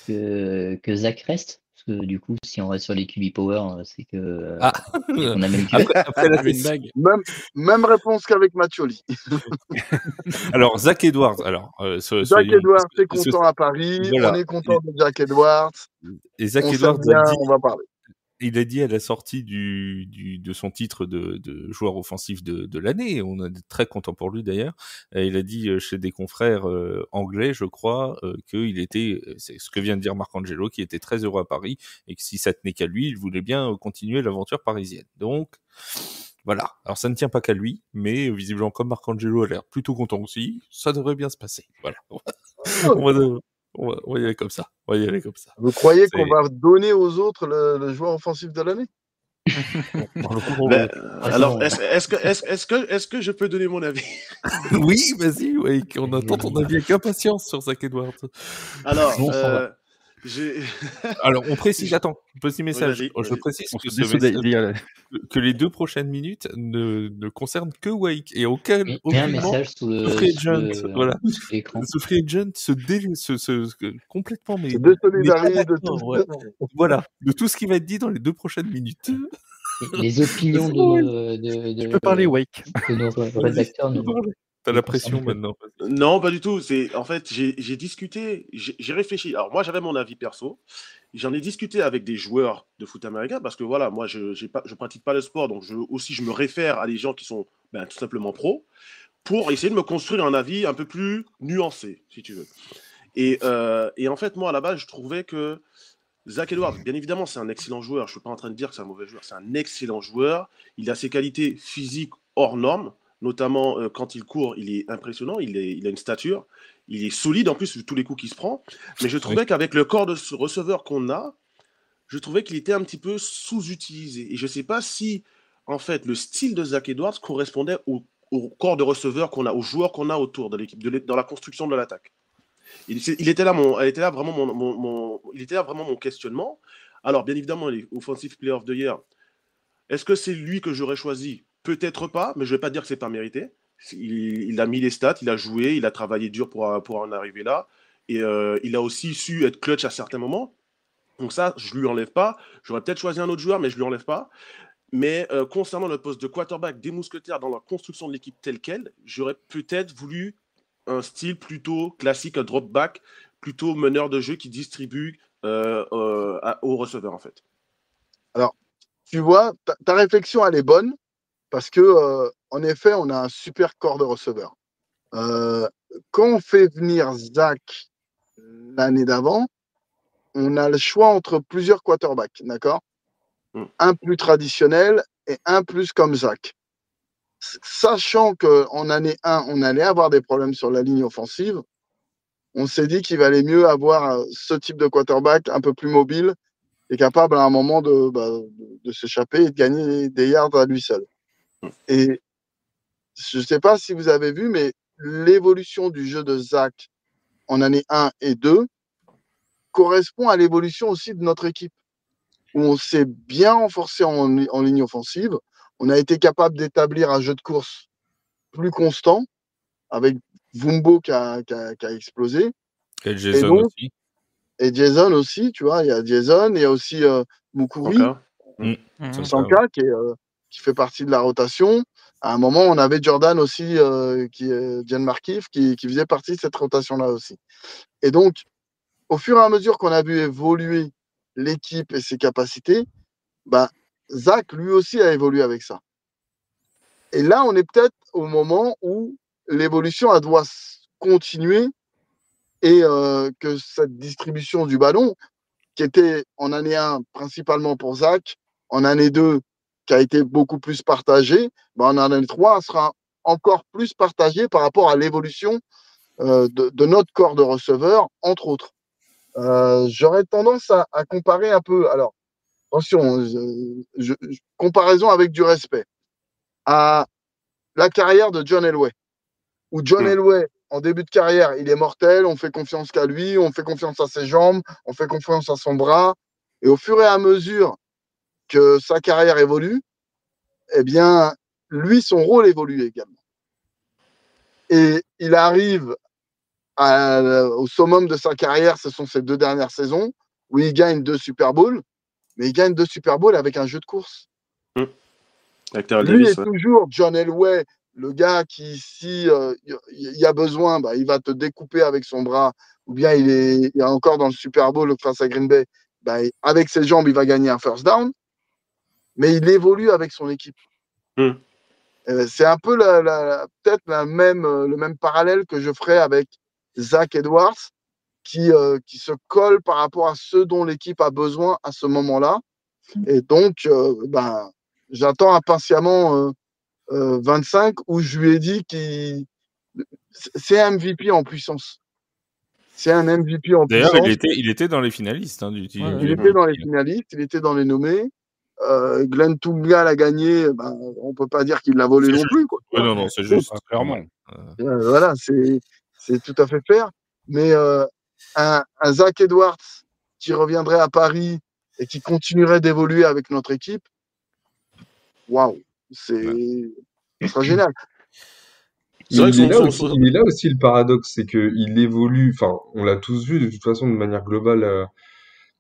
Que Zach reste? Parce que du coup, si on reste sur les QB Power, c'est que on a même même réponse qu'avec Mathioli. Alors, Zach Edwards. Zach Edwards est content à Paris. Voilà. On est content de Zach Edwards. Et Zach Edwards on va parler. Il a dit à la sortie de son titre de joueur offensif de l'année, on est très content pour lui d'ailleurs, il a dit chez des confrères anglais, je crois, qu'il était, c'est ce que vient de dire Marcangelo, qu'il était très heureux à Paris et que si ça tenait qu'à lui, il voulait bien continuer l'aventure parisienne. Donc, voilà. Alors ça ne tient pas qu'à lui, mais visiblement comme Marcangelo a l'air plutôt content aussi, ça devrait bien se passer. Voilà. On va y aller comme ça. Vous croyez qu'on va donner aux autres le joueur offensif de l'année? Alors, est-ce que je peux donner mon avis? Oui, vas-y, on attend ton avis avec impatience sur Zach Edwards. Alors, Alors, on précise, petit message. Je précise que les 2 prochaines minutes ne concernent que Wake et aucun message sous le free agent. Voilà. Ce free agent complètement se désolidarise de tout. Voilà, de tout ce qui va être dit dans les 2 prochaines minutes. Les opinions Tu peux parler Wake. De nos rédacteurs. T'as la pression maintenant. Non, pas du tout. En fait, j'ai discuté, j'ai réfléchi. Alors moi, j'avais mon avis perso. J'en ai discuté avec des joueurs de foot américain parce que voilà, moi, je pratique pas le sport, donc je me réfère à des gens qui sont tout simplement pros pour essayer de me construire un avis un peu plus nuancé, si tu veux. Et en fait, moi, à la base, je trouvais que Zach Edwards, bien évidemment, c'est un excellent joueur. Je ne suis pas en train de dire que c'est un mauvais joueur. C'est un excellent joueur. Il a ses qualités physiques hors normes. Notamment quand il court, il est impressionnant, il a une stature, il est solide en plus de tous les coups qu'il se prend. Mais je trouvais qu'avec le corps de ce receveur qu'on a, je trouvais qu'il était un petit peu sous-utilisé. Et je ne sais pas si, en fait, le style de Zach Edwards correspondait au corps de receveur qu'on a, aux joueurs qu'on a autour de l'équipe, dans la construction de l'attaque. Il était là vraiment mon questionnement. Alors, bien évidemment, les Offensive Player of the Year, est-ce que c'est lui que j'aurais choisi? Peut-être pas, mais je ne vais pas dire que c'est pas mérité. Il a mis les stats, il a joué, il a travaillé dur pour en arriver là. Et il a aussi su être clutch à certains moments. Donc ça, je ne lui enlève pas. J'aurais peut-être choisi un autre joueur, mais je ne lui enlève pas. Mais concernant le poste de quarterback des Mousquetaires dans la construction de l'équipe telle qu'elle, j'aurais peut-être voulu un style plutôt classique, un drop back, plutôt meneur de jeu qui distribue aux receveurs en fait. Alors, tu vois, ta réflexion, elle est bonne. Parce que, en effet, on a un super corps de receveurs. Quand on fait venir Zach l'année d'avant, on a le choix entre plusieurs quarterbacks, d'accord? Un plus traditionnel et un plus comme Zach. Sachant qu'en année 1, on allait avoir des problèmes sur la ligne offensive, on s'est dit qu'il valait mieux avoir ce type de quarterback un peu plus mobile et capable à un moment de s'échapper et de gagner des yards à lui seul. Et je ne sais pas si vous avez vu, mais l'évolution du jeu de Zach en année 1 et 2 correspond à l'évolution aussi de notre équipe, où on s'est bien renforcé en ligne offensive. On a été capable d'établir un jeu de course plus constant, avec Vumbo qui a explosé. Et Jason aussi. Et Jason aussi, tu vois, il y a Jason, il y a aussi Mukuri, Sanka qui fait partie de la rotation. À un moment, on avait Jordan aussi, Jan Markif, qui faisait partie de cette rotation-là aussi. Et donc, au fur et à mesure qu'on a vu évoluer l'équipe et ses capacités, Zach, lui aussi, a évolué avec ça. Et là, on est peut-être au moment où l'évolution elle doit continuer et que cette distribution du ballon, qui était en année 1 principalement pour Zach, en année 2 qui a été beaucoup plus partagée, en année 3, elle sera encore plus partagée par rapport à l'évolution de notre corps de receveurs, entre autres. J'aurais tendance à comparer un peu, alors attention, comparaison avec du respect, à la carrière de John Elway, où John Elway, en début de carrière, il est mortel, on fait confiance qu'à lui, on fait confiance à ses jambes, on fait confiance à son bras, et au fur et à mesure que sa carrière évolue, eh bien, lui, son rôle évolue également. Et il arrive au summum de sa carrière, ce sont ses 2 dernières saisons, où il gagne 2 Super Bowls, mais il gagne 2 Super Bowls avec un jeu de course. Lui est toujours John Elway, le gars qui, si il y a besoin, il va te découper avec son bras, ou bien il est encore dans le Super Bowl face à Green Bay, avec ses jambes, il va gagner un first down, mais il évolue avec son équipe. C'est un peu peut-être le même parallèle que je ferais avec Zach Edwards, qui se colle par rapport à ce dont l'équipe a besoin à ce moment-là. Et donc, j'attends impatiemment 25, où je lui ai dit qu'il c'est un MVP en puissance. C'est un MVP en puissance. D'ailleurs, il était dans les finalistes. Hein, il était dans les finalistes, il était dans les nommés. Glenn Tunga l'a gagné, on ne peut pas dire qu'il l'a volé non plus. Quoi. Ouais, non, c'est juste. Clairement. Voilà, c'est tout à fait fair. Mais un Zach Edwards qui reviendrait à Paris et qui continuerait d'évoluer avec notre équipe, waouh, ça sera génial. Il est là aussi le paradoxe, c'est qu'il évolue, on l'a tous vu de toute façon de manière globale,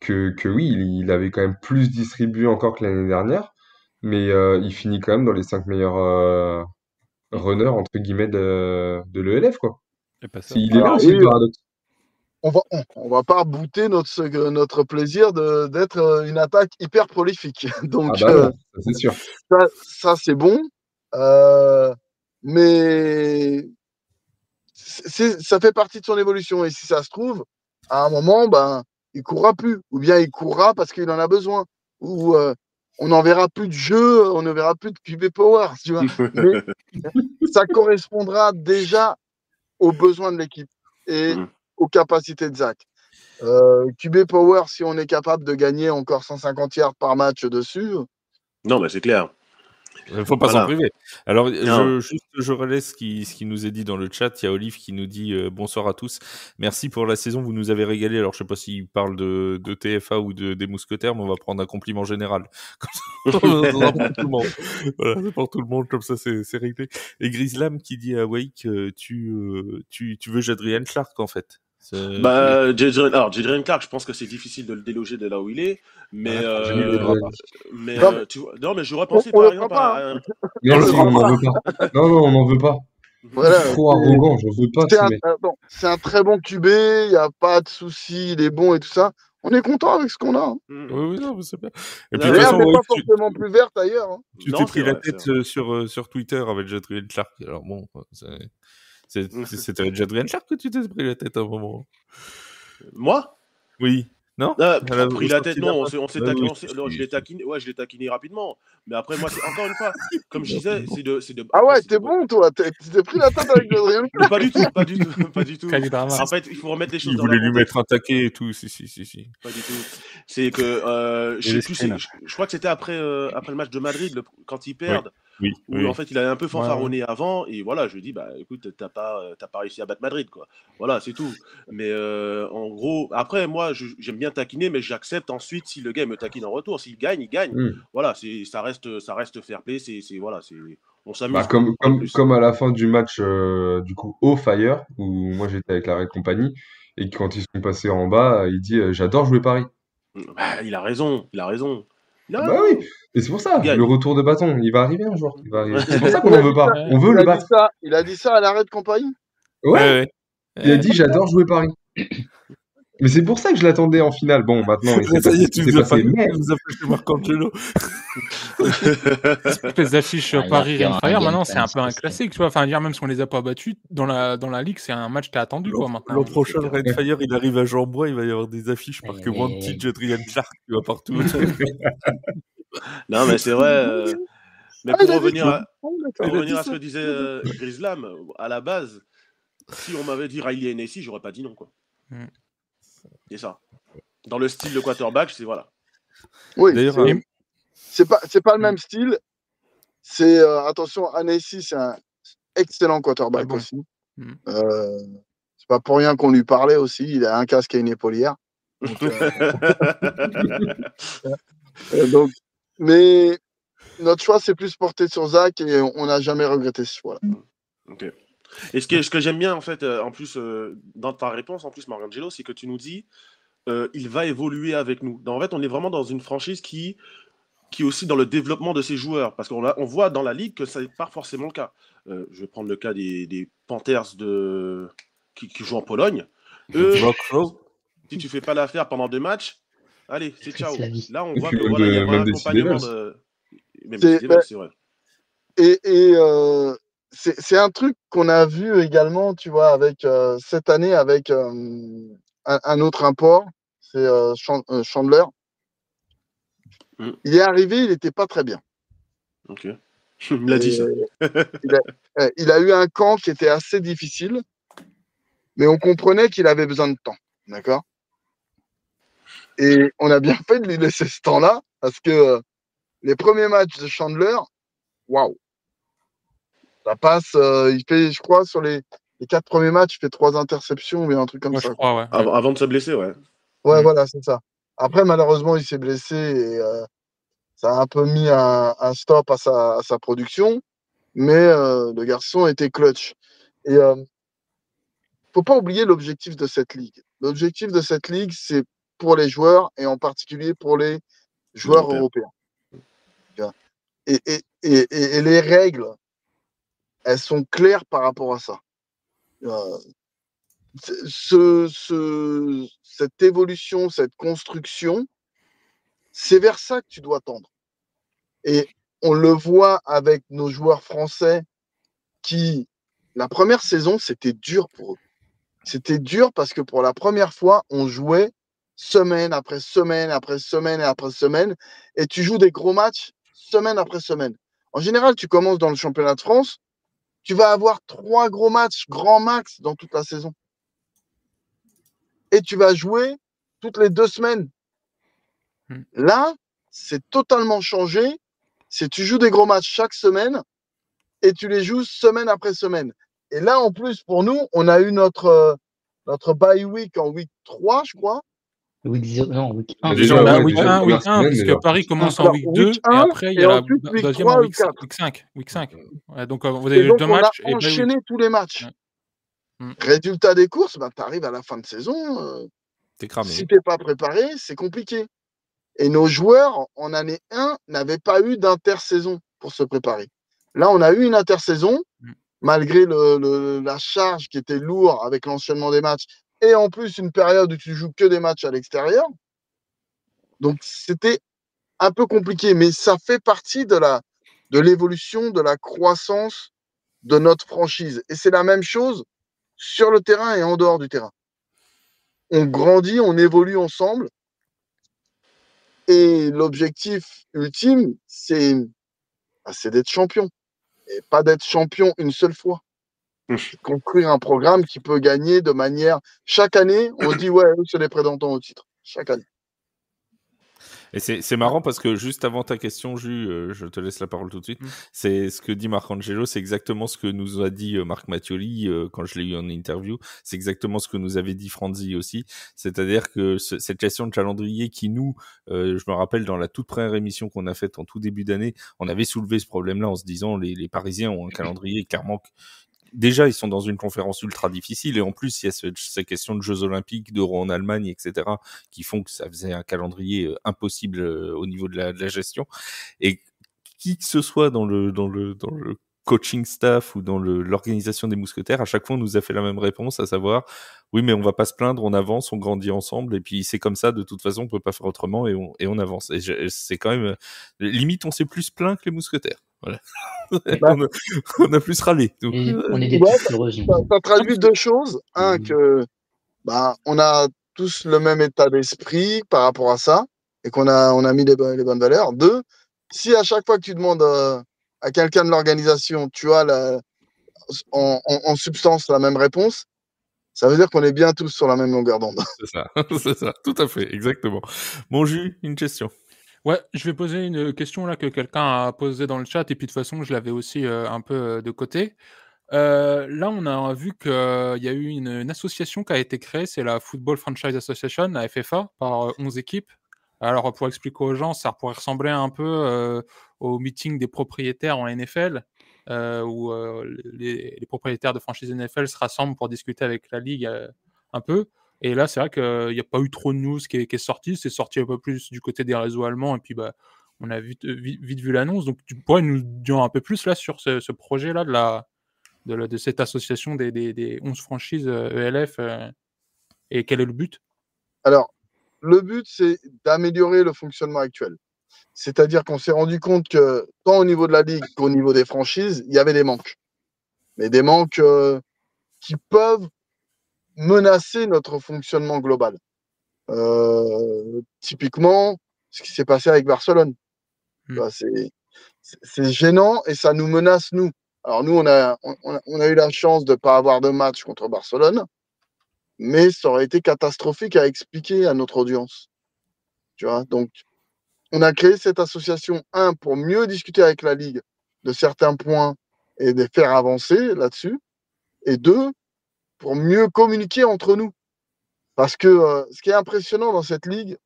que oui, il avait quand même plus distribué encore que l'année dernière, mais il finit quand même dans les 5 meilleurs runners, entre guillemets, de l'ELF, quoi. Il est là aussi le paradoxe. On va pas rebooter notre plaisir d'être une attaque hyper prolifique. Donc, ça, c'est sûr. Ça c'est bon. Mais ça fait partie de son évolution. Et si ça se trouve, à un moment, il courra plus. Ou bien il courra parce qu'il en a besoin. Ou on n'en verra plus de jeu, on ne verra plus de QB Power. Tu vois. Mais ça correspondra déjà aux besoins de l'équipe et aux capacités de Zach. QB Power, si on est capable de gagner encore 150 yards par match dessus. Non, mais c'est clair. Il ne faut pas s'en priver. Alors, je relais ce qui nous est dit dans le chat. Il y a Olive qui nous dit bonsoir à tous. Merci pour la saison, vous nous avez régalé. Alors, je ne sais pas s'il parle de TFA ou des Mousquetaires, mais on va prendre un compliment général. Comme ça, pour tout le monde. Voilà, c'est pour tout le monde, comme ça, c'est réglé. Et Grislam qui dit à Wake tu veux Jadrian Clark, en fait. Jadrian Clark, je pense que c'est difficile de le déloger de là où il est, mais non, mais j'aurais pensé par exemple à Merci, on n'en veut pas. Non, on n'en veut pas. Voilà, trop arrogant, j'en veux pas. C'est un très bon QB, il n'y a pas de souci, il est bon et tout ça. On est content avec ce qu'on a. Hein. Oui, non, c'est bien. Et puis, l'herbe n'est pas forcément plus verte ailleurs. Hein. Tu t'es pris la tête sur Twitter avec Jadrian Clark. Alors bon, c'était Jadrian Clark que tu t'es pris la tête à un moment. Moi ? Oui. Non, pris la tête, non, on s'est taquiné. Je l'ai taquiné rapidement. Mais après, moi, c'est encore une fois, comme je disais, c'est de. Ah ouais, t'es bon, toi. Tu t'es pris la tête avec Jadrian Clark. Pas du tout. En fait, il faut remettre les choses dans le contexte. Il voulait lui mettre un taquet et tout, si. Pas du tout. C'est que, je crois que c'était après le match de Madrid, quand ils perdent. Oui. En fait il avait un peu fanfaronné avant et voilà, je lui ai dit écoute, t'as pas réussi à battre Madrid, quoi. Voilà, c'est tout. Mais en gros, après moi j'aime bien taquiner, mais j'accepte ensuite si le gars me taquine en retour. S'il gagne, il gagne. Voilà, ça reste fair play, on s'amuse. Comme à la fin du match du coup au Fire où moi j'étais avec la Red Company et quand ils sont passés en bas, il dit j'adore jouer Paris. Il a raison. Oui, et c'est pour ça, le retour de bâton, il va arriver un jour. C'est pour ça qu'on n'en veut pas. On veut le battre. Il a dit ça à l'arrêt de compagnie. Ouais. Il a dit j'adore jouer Paris. Mais c'est pour ça que je l'attendais en finale. Bon, maintenant, il s'est Ça y passé est, ce tu qui s'est nous as passé, mais fait chez Marcangelo. Les affiches Ah, il va Paris faire un Rainfire, game maintenant, plan c'est un peu un spécial. classique, tu vois. Enfin, dire, même si on les a pas battus, dans la ligue, c'est un match qui est attendu, quoi, maintenant. L'an prochain, le Rainfire, il arrive à Jean-Bois, il va y avoir des affiches marquées Wanted, Adrian Clark, tu vois, partout. Non, mais c'est vrai. Mais pour revenir à ce que disait Grislam, à la base, si on m'avait dit Riley Hennessy, j'aurais pas dit non, quoi. C'est ça. Dans le style de quarterback, c'est voilà. Oui, D'ailleurs, c'est pas le même style. C'est attention, Hennessy, c'est un excellent quarterback aussi. C'est pas pour rien qu'on lui parlait aussi. Il a un casque et une épaulière. Donc, mais notre choix, c'est plus porté sur Zach et on n'a jamais regretté ce choix. Ok. Et ce que j'aime bien, en fait, en plus, dans ta réponse, en plus, Marangelo, c'est que tu nous dis il va évoluer avec nous. En fait, on est vraiment dans une franchise qui est aussi dans le développement de ses joueurs. Parce qu'on voit dans la ligue que ça n'est pas forcément le cas. Je vais prendre le cas des Panthers qui jouent en Pologne. Si tu fais pas l'affaire pendant 2 matchs, allez, c'est ciao. Là, on voit que voilà, il y a un accompagnement de... Même c'est vrai. Et c'est un truc qu'on a vu également, tu vois, avec cette année avec un autre import, c'est Chandler. Il est arrivé, il n'était pas très bien. Ok. Il me l'a dit ça. Il a eu un camp qui était assez difficile, mais on comprenait qu'il avait besoin de temps. D'accord? Et on a bien fait de lui laisser ce temps-là, parce que les premiers matchs de Chandler, waouh! Ça passe, il fait, je crois, sur les 4 premiers matchs, il fait 3 interceptions, ou un truc comme ça. Je crois, ouais. Avant de se blesser, ouais. Ouais, voilà, c'est ça. Après, malheureusement, il s'est blessé et ça a un peu mis un stop à sa production, mais le garçon était clutch. Et faut pas oublier l'objectif de cette ligue. L'objectif de cette ligue, c'est pour les joueurs et en particulier pour les joueurs européens. Et les règles, elles sont claires par rapport à ça. Cette évolution, cette construction, c'est vers ça que tu dois tendre. Et on le voit avec nos joueurs français qui, la première saison, c'était dur pour eux. C'était dur parce que pour la première fois, on jouait semaine après semaine, après semaine et après semaine, et tu joues des gros matchs semaine après semaine. En général, tu commences dans le championnat de France, tu vas avoir 3 gros matchs, grand max, dans toute la saison. Et tu vas jouer toutes les 2 semaines. Là, c'est totalement changé. Tu joues des gros matchs chaque semaine et tu les joues semaine après semaine. Et là, en plus, pour nous, on a eu notre bye week en week 3, je crois. Week 1. Week 1, puisque Paris commence en week 2, et après, il y a la deuxième en week 5. Ouais, donc, vous avez eu 2 matchs. On a enchaîné tous les matchs. Résultat des courses, tu arrives à la fin de saison. T'es cramé. Si tu n'es pas préparé, c'est compliqué. Et nos joueurs, en année 1, n'avaient pas eu d'intersaison pour se préparer. Là, on a eu une intersaison, malgré la charge qui était lourde avec l'enchaînement des matchs, et en plus une période où tu joues que des matchs à l'extérieur. Donc, c'était un peu compliqué, mais ça fait partie de l'évolution, de la croissance de notre franchise. Et c'est la même chose sur le terrain et en dehors du terrain. On grandit, on évolue ensemble. Et l'objectif ultime, c'est d'être champion. Et pas d'être champion une seule fois. Construire un programme qui peut gagner de manière... Chaque année, on dit, ouais, c'est les prétendants au titre. Chaque année. Et c'est marrant parce que juste avant ta question, Jus, je te laisse la parole tout de suite. C'est ce que dit Marcangelo, c'est exactement ce que nous a dit Marc Mattioli quand je l'ai eu en interview. C'est exactement ce que nous avait dit Franzi aussi. C'est-à-dire que cette question de calendrier qui nous, je me rappelle dans la toute première émission qu'on a faite en tout début d'année, on avait soulevé ce problème-là en se disant les Parisiens ont un calendrier clairement... Déjà, ils sont dans une conférence ultra difficile et en plus, il y a ces questions de Jeux Olympiques, d'Euro en Allemagne, etc., qui font que ça faisait un calendrier impossible au niveau de la gestion. Et qui que ce soit dans le coaching staff ou dans l'organisation des mousquetaires, à chaque fois on nous a fait la même réponse, à savoir oui mais on va pas se plaindre, on avance, on grandit ensemble et puis c'est comme ça, de toute façon on peut pas faire autrement et on avance. Et c'est quand même limite on s'est plus plaint que les mousquetaires. Voilà. on a plus râlé. Donc, on est des petites heureuses. Ça traduit deux choses. Un, que on a tous le même état d'esprit par rapport à ça et on a mis les bonnes valeurs. Deux, si à chaque fois que tu demandes à quelqu'un de l'organisation, tu as en substance la même réponse, ça veut dire qu'on est bien tous sur la même longueur d'onde. C'est ça, tout à fait, exactement. Bon, Jus, une question. Ouais, je vais poser une question là que quelqu'un a posée dans le chat et puis de toute façon je l'avais aussi un peu de côté. Là, on a vu qu'il y a eu une association qui a été créée, c'est la Football Franchise Association, la FFA, par 11 équipes. Alors, pour expliquer aux gens, ça pourrait ressembler un peu au meeting des propriétaires en NFL, où les propriétaires de franchises NFL se rassemblent pour discuter avec la ligue un peu. Et là, c'est vrai qu'il n'y a pas eu trop de news qui est sorti. C'est sorti un peu plus du côté des réseaux allemands. Et puis, on a vite vu l'annonce. Donc, tu pourrais nous dire un peu plus là sur ce projet-là de cette association des 11 franchises ELF et quel est le but? Alors, le but, c'est d'améliorer le fonctionnement actuel. C'est-à-dire qu'on s'est rendu compte que tant au niveau de la ligue qu'au niveau des franchises, il y avait des manques. Mais des manques qui peuvent menacer notre fonctionnement global. Typiquement, ce qui s'est passé avec Barcelone. C'est gênant et ça nous menace, nous. Alors nous, on a eu la chance de ne pas avoir de match contre Barcelone, mais ça aurait été catastrophique à expliquer à notre audience. Tu vois, donc, on a créé cette association, pour mieux discuter avec la Ligue de certains points et de faire avancer là-dessus, et deux, pour mieux communiquer entre nous. Parce que ce qui est impressionnant dans cette Ligue,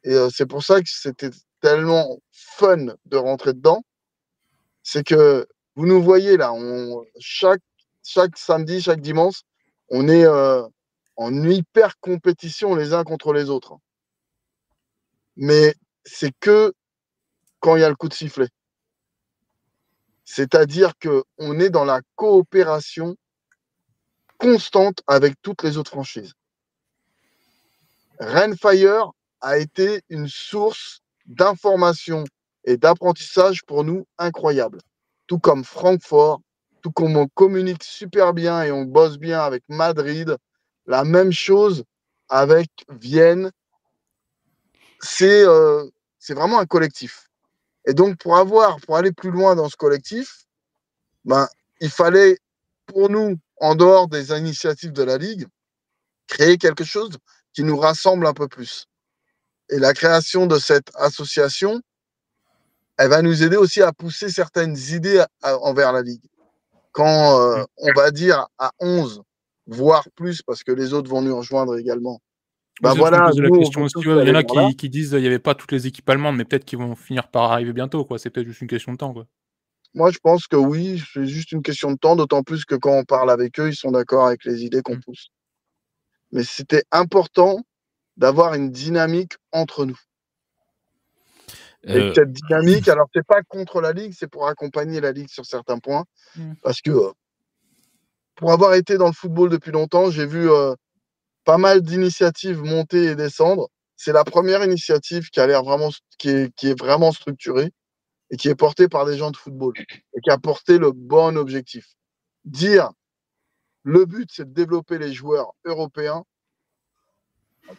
et c'est pour ça que c'était tellement fun de rentrer dedans, c'est que vous nous voyez là, chaque samedi, chaque dimanche, on est en hyper compétition les uns contre les autres. Mais c'est que quand il y a le coup de sifflet. C'est-à-dire qu'on est dans la coopération constante avec toutes les autres franchises. Rainfire a été une source d'information et d'apprentissage pour nous incroyable. Tout comme Francfort, tout comme on communique super bien et on bosse bien avec Madrid, la même chose avec Vienne. C'est vraiment un collectif. Et donc, pour aller plus loin dans ce collectif, il fallait, pour nous, en dehors des initiatives de la Ligue, créer quelque chose qui nous rassemble un peu plus. Et la création de cette association, elle va nous aider aussi à pousser certaines idées envers la Ligue. Quand on va dire à 11, voire plus, parce que les autres vont nous rejoindre également. Voilà, il y en a qui disent qu'il n'y avait pas toutes les équipes allemandes, mais peut-être qu'ils vont finir par arriver bientôt. C'est peut-être juste une question de temps. Moi, je pense que oui, c'est juste une question de temps, d'autant plus que quand on parle avec eux, ils sont d'accord avec les idées qu'on pousse. Mais c'était important d'avoir une dynamique entre nous. Et cette dynamique, alors c'est pas contre la Ligue, c'est pour accompagner la Ligue sur certains points. Parce que pour avoir été dans le football depuis longtemps, j'ai vu pas mal d'initiatives monter et descendre. C'est la première initiative qui a l'air vraiment, qui est vraiment structurée et qui est portée par des gens de football et qui a porté le bon objectif. Dire le but, c'est de développer les joueurs européens.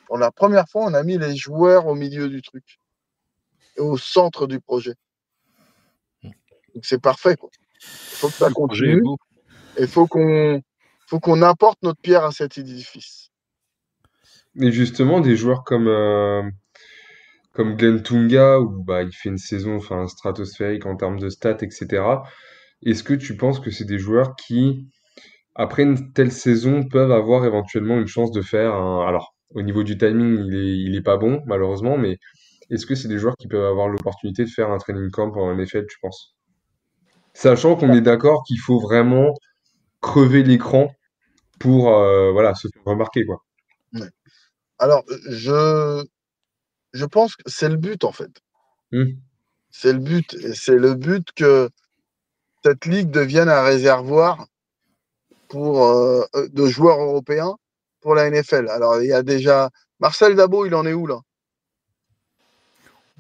Pour la première fois, on a mis les joueurs au milieu du truc et au centre du projet. Donc c'est parfait, quoi. Il faut que ça continue. Et il faut qu'on apporte notre pierre à cet édifice. Et justement, des joueurs comme Glenn Tunga, où il fait une saison stratosphérique en termes de stats, etc. Est-ce que tu penses que c'est des joueurs qui, après une telle saison, peuvent avoir éventuellement une chance de faire Alors, au niveau du timing, il est pas bon, malheureusement, mais est-ce que c'est des joueurs qui peuvent avoir l'opportunité de faire un training camp en NFL, tu penses? Sachant qu'on est d'accord qu'il faut vraiment crever l'écran pour se faire remarquer, quoi. Ouais. Alors, je pense que c'est le but, en fait. C'est le but. Et c'est le but que cette ligue devienne un réservoir de joueurs européens pour la NFL. Alors, il y a déjà Marcel Dabo, il en est où là?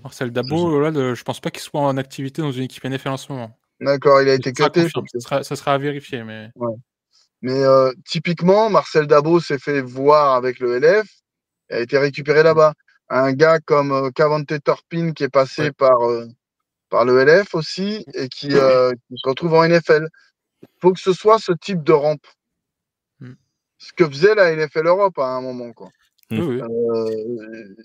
Marcel Dabo, là, je pense pas qu'il soit en activité dans une équipe NFL en ce moment. D'accord, il a été cuté. Ça sera à vérifier, mais. Ouais. Mais typiquement, Marcel Dabo s'est fait voir avec le LF, il a été récupéré là-bas. Un gars comme Cavante Turpin qui est passé par le LF aussi et qui se retrouve en NFL. Il faut que ce soit ce type de rampe. Ce que faisait la NFL Europe à un moment, quoi.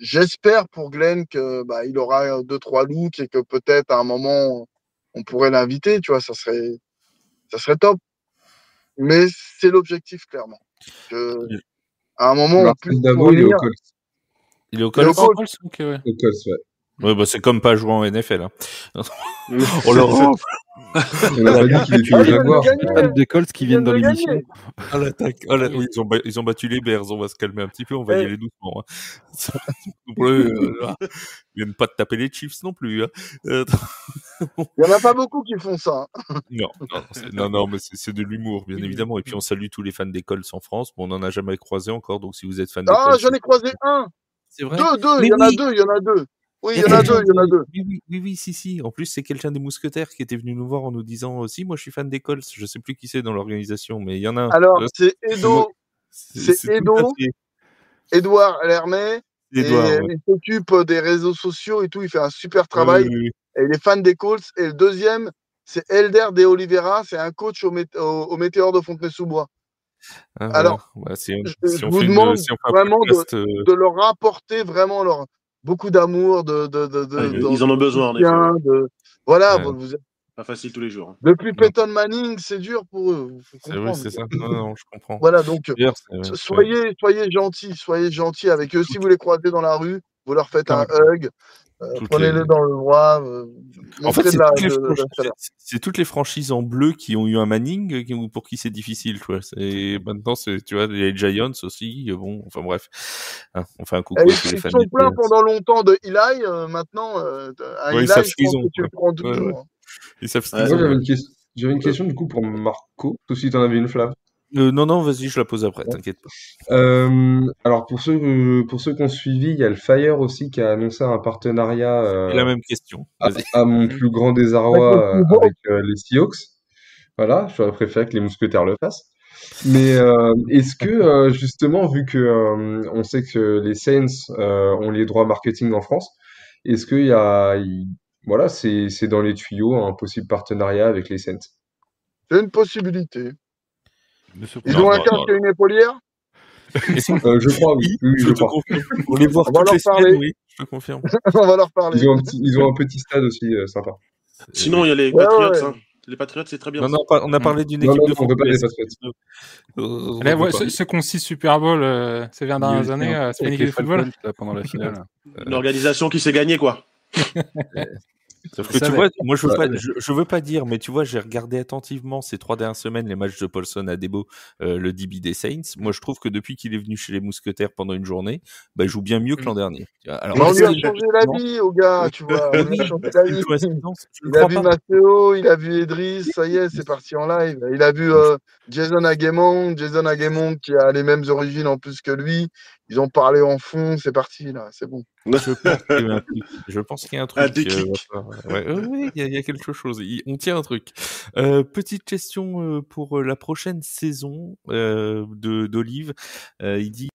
J'espère pour Glenn que il aura 2-3 looks et que peut-être à un moment on pourrait l'inviter, tu vois, ça serait top. Mais c'est l'objectif clairement. À un moment on puisse fournir. Il est au Colts. Ok, ouais. Au Colts, ouais. Ouais, c'est comme pas jouer en NFL. Hein. On l'Europe. On a pas dit qu'il était au Jaguar. Des Colts qui viennent dans l'émission. À l'attaque. Oui, ils ont battu les Bears. On va se calmer un petit peu. On va y aller doucement. Hein. Ils viennent pas de taper les Chiefs non plus. Hein. Il y en a pas beaucoup qui font ça. Non, mais c'est de l'humour, bien évidemment. Et puis on salue tous les fans des Colts en France. Bon, on n'en a jamais croisé encore. Donc si vous êtes fan des Colts. J'en ai croisé un. C'est vrai. Deux. Il y en a deux. Oui, il y en a deux. Oui, si. En plus, c'est quelqu'un des Mousquetaires qui était venu nous voir en nous disant aussi, moi, je suis fan des Colts. Je sais plus qui c'est dans l'organisation, mais il y en a un. Alors, c'est Edo. C'est Edouard Lermet. Il s'occupe des réseaux sociaux et tout. Il fait un super travail. Oui. Et il est fan des Colts. Et le deuxième, c'est Elder De Oliveira. C'est un coach au Météor de Fontenay-sous-Bois. Alors, je vous demande vraiment de leur rapporter vraiment beaucoup d'amour, ils en ont besoin, en effet. Voilà, vous êtes pas facile tous les jours. Hein. Depuis Peyton Manning, c'est dur pour eux. C'est ça. Non, je comprends. Voilà, donc soyez gentils avec eux. Si vous les croisez dans la rue, vous leur faites un hug. Prenez-le dans le bras. En fait, c'est toutes les franchises en bleu qui ont eu un Manning pour qui c'est difficile. Maintenant, tu vois, les Giants aussi. Bon, enfin bref, on fait un coucou. Ils se sont plaints pendant longtemps de Eli. Maintenant, Eli, je pense que tu le prends toujours. J'avais une question du coup pour Marco. Toi aussi, tu en avais une, Flav. Non, vas-y, je la pose après, t'inquiète pas. Alors pour ceux qui ont suivi, il y a le Fire aussi qui a annoncé un partenariat. La même question. À mon plus grand désarroi avec les Seahawks. Voilà, j'aurais préféré que les Mousquetaires le fassent. Mais est-ce que justement, vu que on sait que les Saints ont les droits marketing en France, est-ce qu'il y a, voilà, c'est dans les tuyaux un possible partenariat avec les Saints? C'est une possibilité. Ils ont un casque et une épaulière? Je crois, oui. Je crois. On les voit toutes les semaines, oui, je te confirme. On va leur parler. Ils ont un petit stade aussi sympa. Sinon, il y a les Patriots. Hein. Les Patriots, c'est très bien. Non, on a parlé d'une équipe de foot. On veut pas des Patriots. Ceux qui ont 6 Super Bowl ces dernières années, c'est pas une équipe de football pendant la finale. Une organisation qui s'est gagnée, quoi. Sauf que tu vois, moi je veux pas dire, mais tu vois, j'ai regardé attentivement ces 3 dernières semaines les matchs de Paulson à Debo, le DB des Saints. Moi je trouve que depuis qu'il est venu chez les Mousquetaires pendant une journée, il joue bien mieux que l'an dernier. Alors, on lui a changé la vie au gars, tu vois. On lui a changé la vie. Il a vu Matteo, il a vu Edris, ça y est, c'est parti en live. Il a vu Jason Aguemong qui a les mêmes origines en plus que lui. Ils ont parlé en fond, c'est parti là, c'est bon. Je pense qu'il y a un truc. Oui, il y a quelque chose. On tient un truc. Petite question pour la prochaine saison d'Olive. Il dit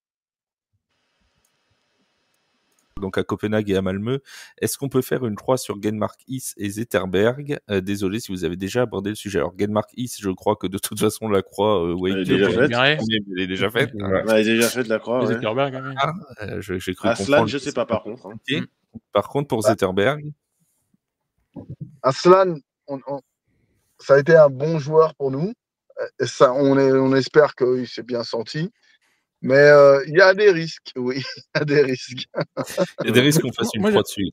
donc à Copenhague et à Malmö, est-ce qu'on peut faire une croix sur Genmark Is et Zetterberg? Désolé si vous avez déjà abordé le sujet. Alors Genmark Is, je crois que de toute façon la croix, elle est déjà faite. Elle est déjà faite. Elle est déjà faite la croix. Zetterberg. J'ai cru Aslan, comprendre. je sais pas par contre. Okay. Par contre, pour Zetterberg, Aslan, ça a été un bon joueur pour nous. Ça, on espère qu'il s'est bien senti. Mais il y a des risques, oui. Il y a des risques. Il y a des risques qu'on fasse une croix dessus.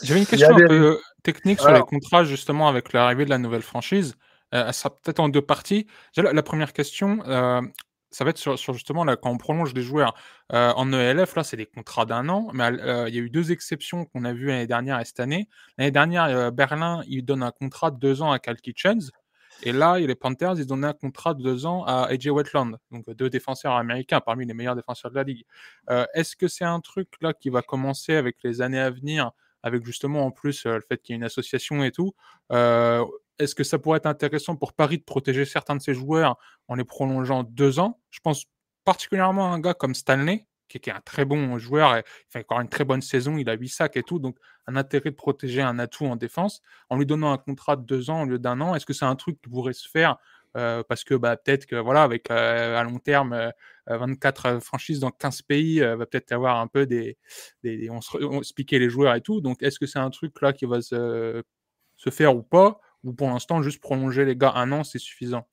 J'avais une question un peu technique sur les contrats, justement, avec l'arrivée de la nouvelle franchise. Ça sera peut-être en 2 parties. La première question, ça va être sur justement là, quand on prolonge des joueurs. En ELF, là, c'est des contrats d'1 an, mais il y a eu 2 exceptions qu'on a vues l'année dernière et cette année. L'année dernière, Berlin, il donne un contrat de 2 ans à Kyle Kitchens et là, les Panthers, ils donnent un contrat de 2 ans à AJ Wetland, donc 2 défenseurs américains parmi les meilleurs défenseurs de la ligue. Est-ce que c'est un truc là qui va commencer avec les années à venir, avec justement en plus, le fait qu'il y ait une association et tout? Est-ce que ça pourrait être intéressant pour Paris de protéger certains de ses joueurs en les prolongeant 2 ans? Je pense particulièrement à un gars comme Stanley, qui est un très bon joueur et il fait encore une très bonne saison, il a 8 sacs et tout, donc un intérêt de protéger un atout en défense en lui donnant un contrat de 2 ans au lieu d'1 an. Est-ce que c'est un truc qui pourrait se faire? Parce que peut-être que voilà, avec à long terme, 24 franchises dans 15 pays, va peut-être y avoir un peu on se piquer les joueurs et tout. Donc est-ce que c'est un truc là qui va se faire ou pas? Ou pour l'instant, juste prolonger les gars 1 an, c'est suffisant?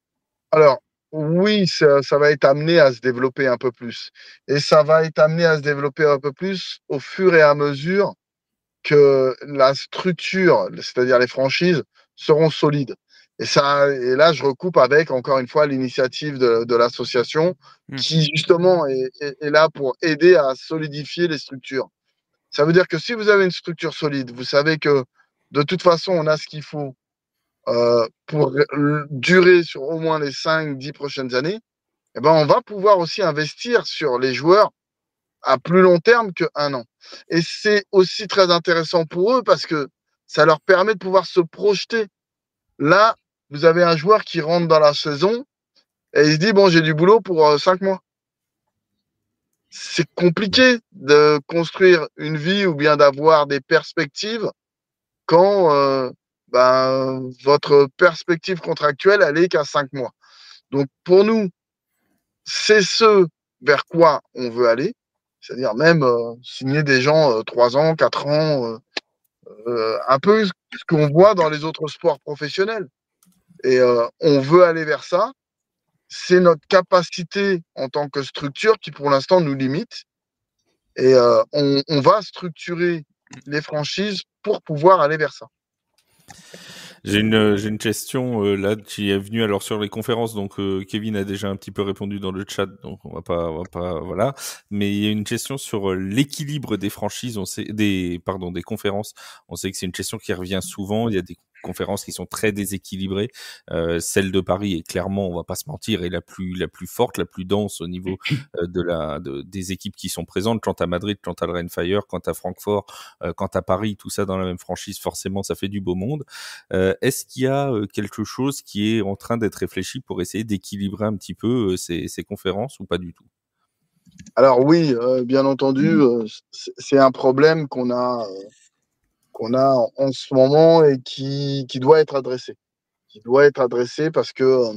Alors, oui, ça va être amené à se développer un peu plus. Et ça va être amené à se développer un peu plus au fur et à mesure que la structure, c'est-à-dire les franchises, seront solides. Et là, je recoupe avec, encore une fois, l'initiative de l'association qui, justement, est là pour aider à solidifier les structures. Ça veut dire que si vous avez une structure solide, vous savez que de toute façon, on a ce qu'il faut pour durer sur au moins les 5-10 prochaines années, eh ben, on va pouvoir aussi investir sur les joueurs à plus long terme que1 an. Et c'est aussi très intéressant pour eux parce que ça leur permet de pouvoir se projeter. Là, vous avez un joueur qui rentre dans la saison et il se dit, bon, j'ai du boulot pour 5 mois. C'est compliqué de construire une vie ou bien d'avoir des perspectives quand votre perspective contractuelle, elle est qu'à 5 mois. Donc, pour nous, c'est ce vers quoi on veut aller. C'est-à-dire même signer des gens 3 ans, 4 ans, un peu ce qu'on voit dans les autres sports professionnels. Et on veut aller vers ça. C'est notre capacité en tant que structure qui, pour l'instant, nous limite. Et on va structurer les franchises pour pouvoir aller vers ça. J'ai une question là qui est venue alors sur les conférences, donc Kevin a déjà un petit peu répondu dans le chat, donc on va pas voilà, mais il y a une question sur l'équilibre des franchises, des conférences. On sait que c'est une question qui revient souvent. Il y a des conférences qui sont très déséquilibrées. Celle de Paris est clairement, on va pas se mentir, est la plus forte, la plus dense au niveau des équipes qui sont présentes. Quant à Madrid, quant à le Rhein-Fire, quant à Francfort, quant à Paris, tout ça dans la même franchise, forcément, ça fait du beau monde. Est-ce qu'il y a quelque chose qui est en train d'être réfléchi pour essayer d'équilibrer un petit peu ces conférences ou pas du tout? Alors oui, bien entendu, c'est un problème qu'on a en ce moment et qui doit être adressé. Qui doit être adressé parce que,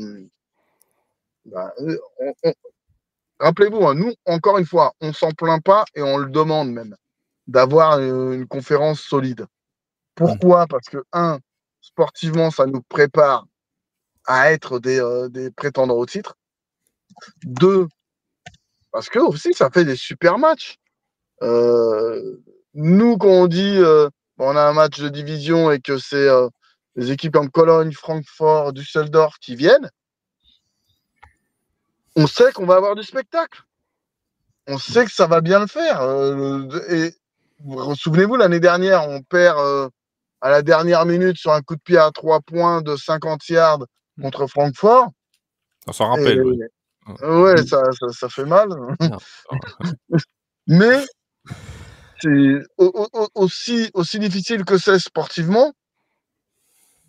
rappelez-vous, hein, nous, encore une fois, on s'en plaint pas et on le demande même d'avoir une conférence solide. Pourquoi? Parce que, sportivement, ça nous prépare à être des prétendants au titre. 2, parce que aussi, ça fait des super matchs. Nous, quand on dit on a un match de division et que c'est des équipes comme Cologne, Francfort, Düsseldorf qui viennent, on sait qu'on va avoir du spectacle. On sait que ça va bien le faire. Et souvenez-vous, l'année dernière, on perd à la dernière minute sur un coup de pied à 3 points de 50 yards contre Francfort. On s'en rappelle. Ouais, ça fait mal. Mais c'est aussi difficile que c'est sportivement.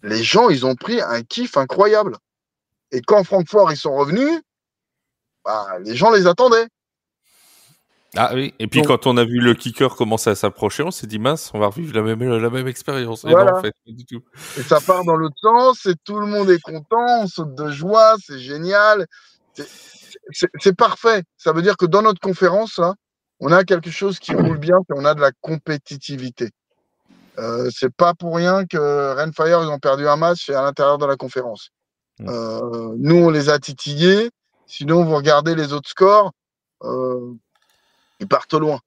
Les gens, ils ont pris un kiff incroyable. Et quand Francfort, ils sont revenus, les gens les attendaient. Ah oui, et puis quand on a vu le kicker commencer à s'approcher, on s'est dit mince, on va revivre la même expérience. Voilà. Et non, en fait, pas du tout. Et ça part dans l'autre sens, et tout le monde est content, on saute de joie, c'est génial. C'est parfait. Ça veut dire que dans notre conférence, là, on a quelque chose qui roule bien, et on a de la compétitivité. C'est pas pour rien que Rhein-Fire, ils ont perdu un match à l'intérieur de la conférence. Nous, on les a titillés. Sinon, vous regardez les autres scores, ils partent loin.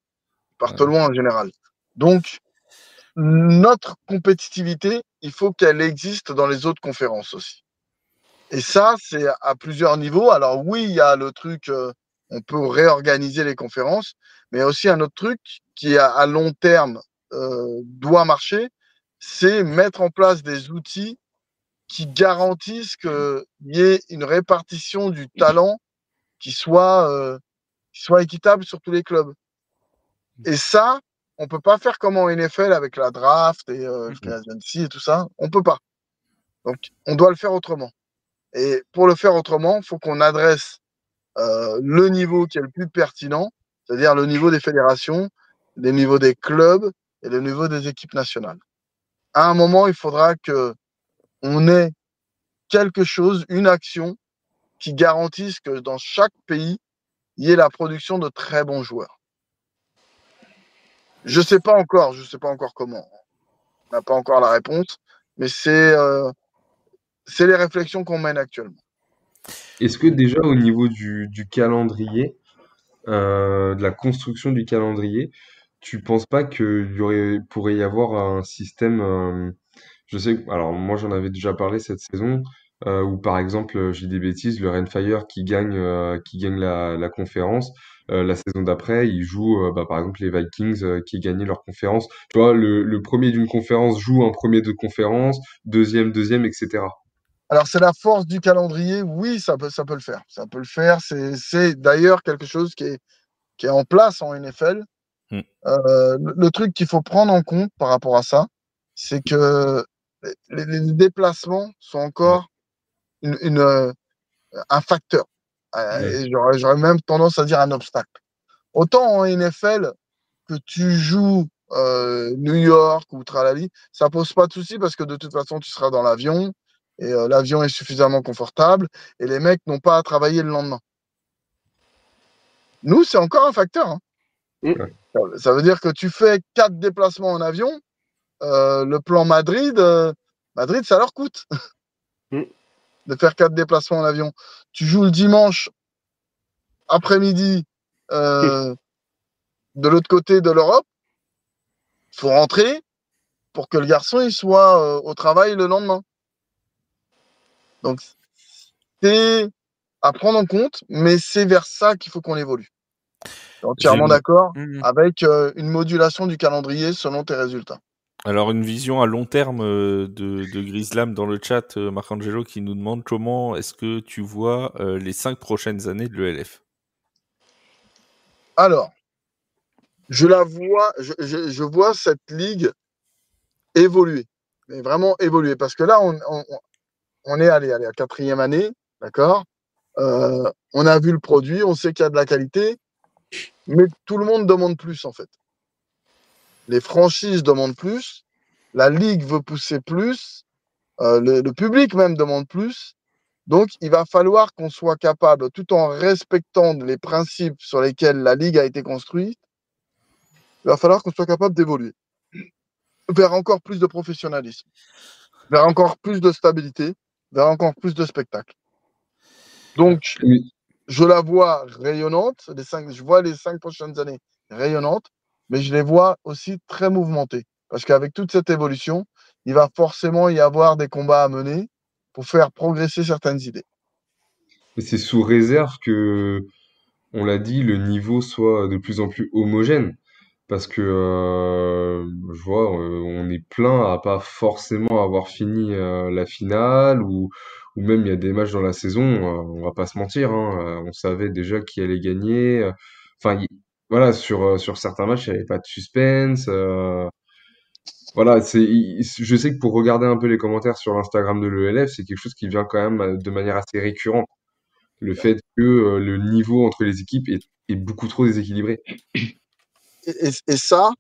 Ils partent loin en général. Donc, notre compétitivité, il faut qu'elle existe dans les autres conférences aussi. Et ça, c'est à plusieurs niveaux. Alors oui, il y a le truc, on peut réorganiser les conférences, mais il y a aussi un autre truc qui, à long terme, doit marcher, c'est mettre en place des outils qui garantissent qu'il y ait une répartition du talent qui soit équitable sur tous les clubs. Et ça, on peut pas faire comme en NFL avec la draft et free agency et tout ça. On peut pas. Donc, on doit le faire autrement. Et pour le faire autrement, il faut qu'on adresse le niveau qui est le plus pertinent, c'est-à-dire le niveau des fédérations, le niveau des clubs et le niveau des équipes nationales. À un moment, il faudra qu'on ait quelque chose, une action qui garantisse que dans chaque pays, il y ait la production de très bons joueurs. Je sais pas encore comment. On n'a pas encore la réponse, mais c'est les réflexions qu'on mène actuellement. Est-ce que déjà au niveau du calendrier, de la construction du calendrier, tu penses pas pourrait y avoir un système, je sais, alors moi j'en avais déjà parlé cette saison, où par exemple, j'ai des bêtises, le Rainfire qui gagne la conférence, la saison d'après, il joue par exemple les Vikings qui gagnaient leur conférence. Tu vois, le premier d'une conférence joue un premier de conférence, deuxième, etc. Alors, c'est la force du calendrier. Oui, ça peut le faire. Ça peut le faire. C'est d'ailleurs quelque chose qui est en place en NFL. Le truc qu'il faut prendre en compte par rapport à ça, c'est que les déplacements sont encore un facteur. Et j'aurais même tendance à dire un obstacle. Autant en NFL, que tu joues New York ou Tralali, ça pose pas de souci parce que de toute façon, tu seras dans l'avion et l'avion est suffisamment confortable et les mecs n'ont pas à travailler le lendemain. Nous, c'est encore un facteur. Hein. Ça veut dire que tu fais 4 déplacements en avion, le plan Madrid, ça leur coûte de faire 4 déplacements en avion. Tu joues le dimanche après-midi de l'autre côté de l'Europe, il faut rentrer pour que le garçon il soit au travail le lendemain. Donc, c'est à prendre en compte, mais c'est vers ça qu'il faut qu'on évolue. Je suis entièrement d'accord avec une modulation du calendrier selon tes résultats. Alors, une vision à long terme de Grislam dans le chat, Marcangelo qui nous demande comment est-ce que tu vois les 5 prochaines années de l'ELF. Alors, je vois cette ligue évoluer, mais vraiment évoluer, parce que là, on est allé à la 4e année, d'accord. On a vu le produit, on sait qu'il y a de la qualité, mais tout le monde demande plus en fait. Les franchises demandent plus, la ligue veut pousser plus, le public même demande plus. Donc, il va falloir qu'on soit capable, tout en respectant les principes sur lesquels la ligue a été construite, il va falloir qu'on soit capable d'évoluer vers encore plus de professionnalisme, vers encore plus de stabilité, vers encore plus de spectacle. Donc, je la vois rayonnante, je vois les 5 prochaines années rayonnantes, mais je les vois aussi très mouvementées. Parce qu'avec toute cette évolution, il va forcément y avoir des combats à mener pour faire progresser certaines idées. Mais c'est sous réserve que, on l'a dit, le niveau soit de plus en plus homogène. Parce que je vois, on est plein à pas forcément avoir fini la finale, ou même il y a des matchs dans la saison, on va pas se mentir, hein, on savait déjà qui allait gagner. Enfin, voilà, sur certains matchs, il n'y avait pas de suspense. Voilà, je sais que pour regarder un peu les commentaires sur l'Instagram de l'ELF, c'est quelque chose qui vient quand même de manière assez récurrente. Le fait que le niveau entre les équipes est beaucoup trop déséquilibré. Et ça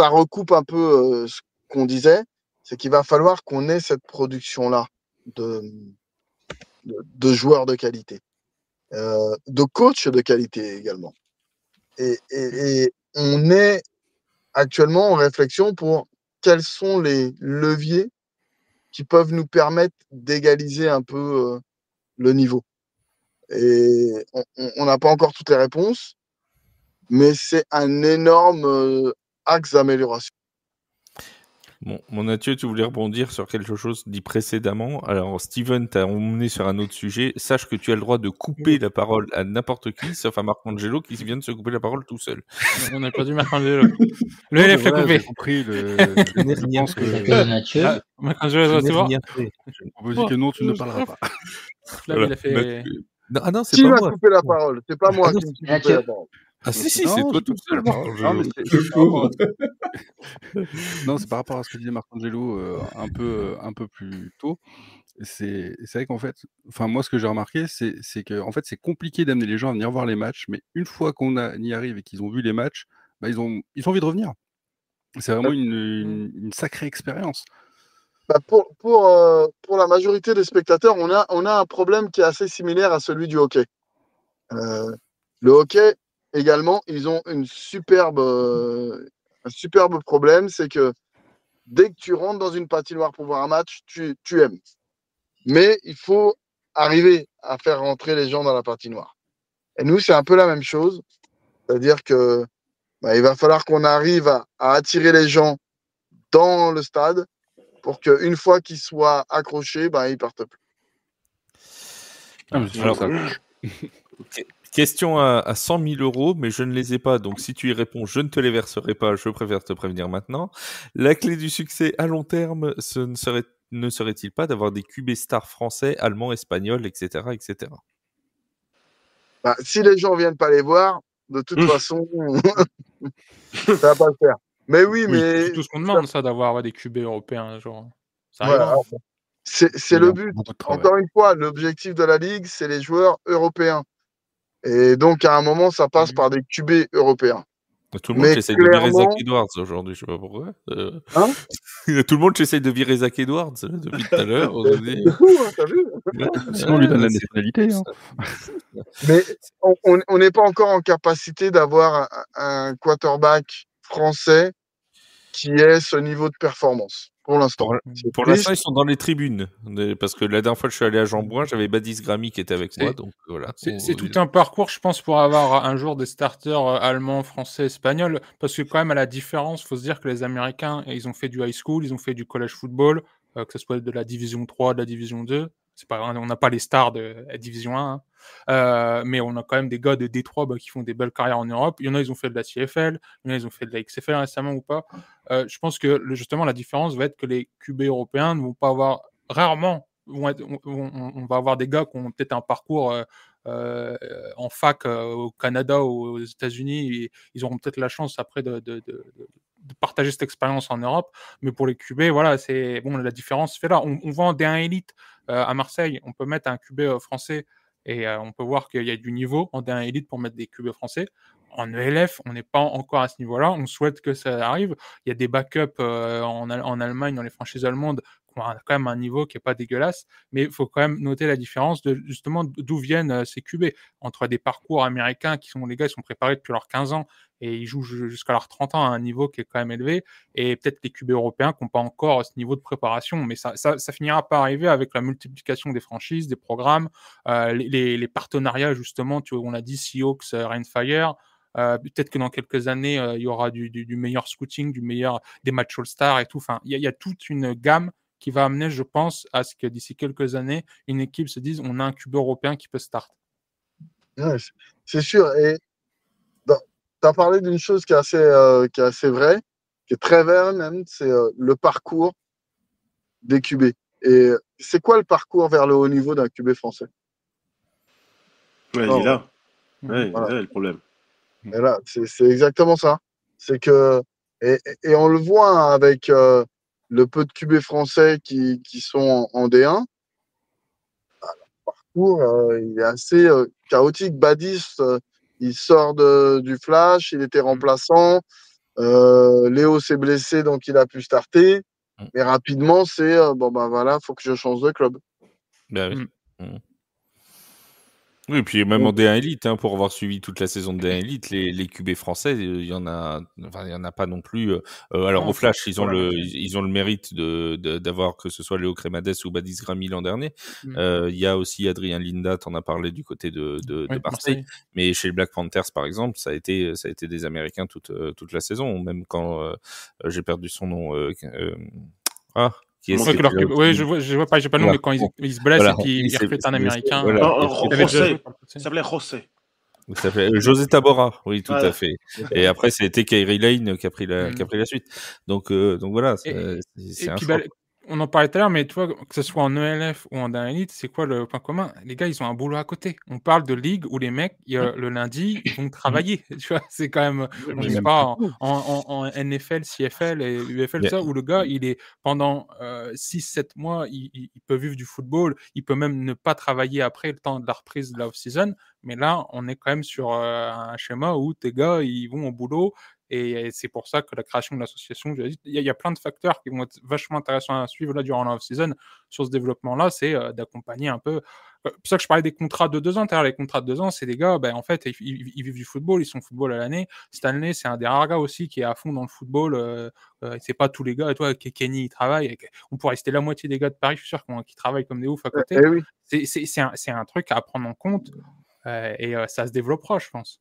recoupe un peu ce qu'on disait, c'est qu'il va falloir qu'on ait cette production-là de joueurs de qualité, de coachs de qualité également. Et on est actuellement en réflexion pour quels sont les leviers qui peuvent nous permettre d'égaliser un peu le niveau. Et on n'a pas encore toutes les réponses, mais c'est un énorme axe d'amélioration. Bon, mon Mathieu, tu voulais rebondir sur quelque chose dit précédemment. Alors, Steven t'a emmené sur un autre sujet. Sache que tu as le droit de couper la parole à n'importe qui, sauf à Marcangelo qui vient de se couper la parole tout seul. On n'a pas dû Marcangelo. Le LF l'a coupé. J'ai compris. Je pense que Mathieu. Marcangelo, c'est bon. on peut dire que non, tu ne parleras pas. Là, il a fait. Non, c'est Qui pas m'a moi. coupé la parole? C'est pas moi Ah non, qui me suis coupé la parole. Ah si, c'est Non, toi je tout pense seul, pas. Marcangelo. Non, mais c'est par rapport non, c'est par rapport à ce que disait Marcangelo un peu plus tôt. C'est vrai qu'en fait, enfin moi ce que j'ai remarqué, c'est que en fait c'est compliqué d'amener les gens à venir voir les matchs, mais une fois qu'on y arrive et qu'ils ont vu les matchs, bah, ils ont envie de revenir. C'est vraiment une sacrée expérience. Bah, pour la majorité des spectateurs, on a un problème qui est assez similaire à celui du hockey. Le hockey, également, ils ont un superbe problème, c'est que dès que tu rentres dans une patinoire pour voir un match, tu aimes. Mais il faut arriver à faire rentrer les gens dans la patinoire. Et nous, c'est un peu la même chose. C'est-à-dire que il va falloir qu'on arrive à attirer les gens dans le stade pour qu'une fois qu'ils soient accrochés, ils partent plus. Alors, question à 100 000 €, mais je ne les ai pas, donc si tu y réponds, je ne te les verserai pas, je préfère te prévenir maintenant. La clé du succès à long terme, ne serait-il pas d'avoir des QB stars français, allemands, espagnols, etc. etc. Si les gens ne viennent pas les voir, de toute façon, ça ne va pas le faire. Mais oui, mais... C'est tout ce qu'on demande, ça, d'avoir des QB européens. Genre. Ça voilà. arrive. C'est le but. Encore une fois, l'objectif de la Ligue, c'est les joueurs européens. Et donc, à un moment, ça passe par des QB européens. Tout le monde essaye de virer Zach Edwards aujourd'hui, je ne sais pas pourquoi. Tout le monde essaye de virer Zach Edwards depuis tout à l'heure. C'est fou, t'as vu? Sinon, on lui donne la nationalité. Mais on n'est pas encore en capacité d'avoir un quarterback français qui ait ce niveau de performance. Pour l'instant. Pour l'instant, ils sont dans les tribunes. Parce que la dernière fois que je suis allé à Jean-Bouin, j'avais Badis Gramy qui était avec moi. Donc voilà. C'est tout un parcours, je pense, pour avoir un jour des starters allemands, français, espagnols. Parce que quand même, à la différence, il faut se dire que les Américains, ils ont fait du high school, ils ont fait du college football, que ce soit de la division 3, de la division 2. C'est pas, on n'a pas les stars de la division 1. Mais on a quand même des gars de Détroit qui font des belles carrières en Europe. Il y en a, ils ont fait de la CFL. Il y en a, ils ont fait de la XFL récemment ou pas. Je pense que justement, la différence va être que les QB européens ne vont pas avoir, rarement, on va avoir des gars qui ont peut-être un parcours en fac au Canada ou aux États-Unis. Et ils auront peut-être la chance après de partager cette expérience en Europe. Mais pour les QB, voilà, c'est bon, la différence se fait là. On vend des 1 élite à Marseille. On peut mettre un QB français et on peut voir qu'il y a du niveau en D1 élite pour mettre des QB français. En ELF, on n'est pas encore à ce niveau-là. On souhaite que ça arrive. Il y a des backups en Allemagne, dans les franchises allemandes, qui ont quand même un niveau qui n'est pas dégueulasse. Mais il faut quand même noter la différence de justement d'où viennent ces QB. Entre des parcours américains qui sont, les gars, ils sont préparés depuis leurs 15 ans et ils jouent jusqu'à leurs 30 ans à un niveau qui est quand même élevé. Et peut-être les QB européens qui n'ont pas encore ce niveau de préparation. Mais ça finira par arriver avec la multiplication des franchises, des programmes, les partenariats, justement. Tu vois, on a dit Seahawks, Rainfire. Peut-être que dans quelques années, il y aura du meilleur scouting, des matchs All-Star et tout. Enfin, il y a toute une gamme qui va amener, je pense, à ce que d'ici quelques années, une équipe se dise on a un QB européen qui peut start. Ouais, c'est sûr. Et tu as parlé d'une chose qui est assez vraie, qui est très vraie même, c'est le parcours des QB. Et c'est quoi le parcours vers le haut niveau d'un QB français? Ouais, il est là. Ouais, voilà. Il est là le problème. Et là, c'est exactement ça. C'est que, et on le voit avec le peu de QB français qui sont en D1. Le parcours, il est assez chaotique. Badis, il sort du flash, il était remplaçant. Léo s'est blessé, donc il a pu starter. Mais rapidement, c'est voilà, faut que je change de club. Ben oui. Oui, puis même en D1 Elite, pour avoir suivi toute la saison de D1 Elite, les QB français, il y en a pas non plus. Alors Non, au Flash, ils ont voilà. le mérite d'avoir que ce soit Léo Crémades ou Badis Gramy l'an dernier. Il y a aussi Adrien Linda, t'en as parlé du côté de Marseille. Mais chez les Black Panthers, par exemple, ça a été des Américains toute la saison, même quand j'ai perdu son nom. Oui, je vois pas le nom, mais quand ils se blessent et puis ils recrutent un Américain. Il s'appelait José. Ça s'appelait José Tabora, oui, tout à fait. Et après, c'était Kyrie Lane qui a pris la suite. Donc voilà, c'est un choix. On en parlait tout à l'heure, mais tu vois, que ce soit en ELF ou en D1 Elite, c'est quoi le point commun? Les gars, ils ont un boulot à côté. On parle de ligue où les mecs, le lundi, ils vont travailler. Tu vois, c'est quand même. On n'est pas en NFL, CFL et UFL, tout ça, où le gars, il est pendant 6-7 mois, il peut vivre du football. Il peut même ne pas travailler après le temps de la reprise de la off-season. Mais là, on est quand même sur un schéma où tes gars, ils vont au boulot. Et c'est pour ça que la création de l'association, il y a plein de facteurs qui vont être vachement intéressants à suivre là durant la off-season sur ce développement-là, c'est d'accompagner un peu. C'est pour ça que je parlais des contrats de 2 ans. Les contrats de 2 ans, c'est des gars, en fait, ils vivent du football, ils sont football à l'année. Stanley, c'est un des rares gars aussi qui est à fond dans le football. C'est pas tous les gars. Et toi, Kenny, il travaille. On pourrait citer la moitié des gars de Paris, je suis sûr, qui travaillent comme des oufs à côté. Oui. C'est un truc à prendre en compte et ça se développera, je pense.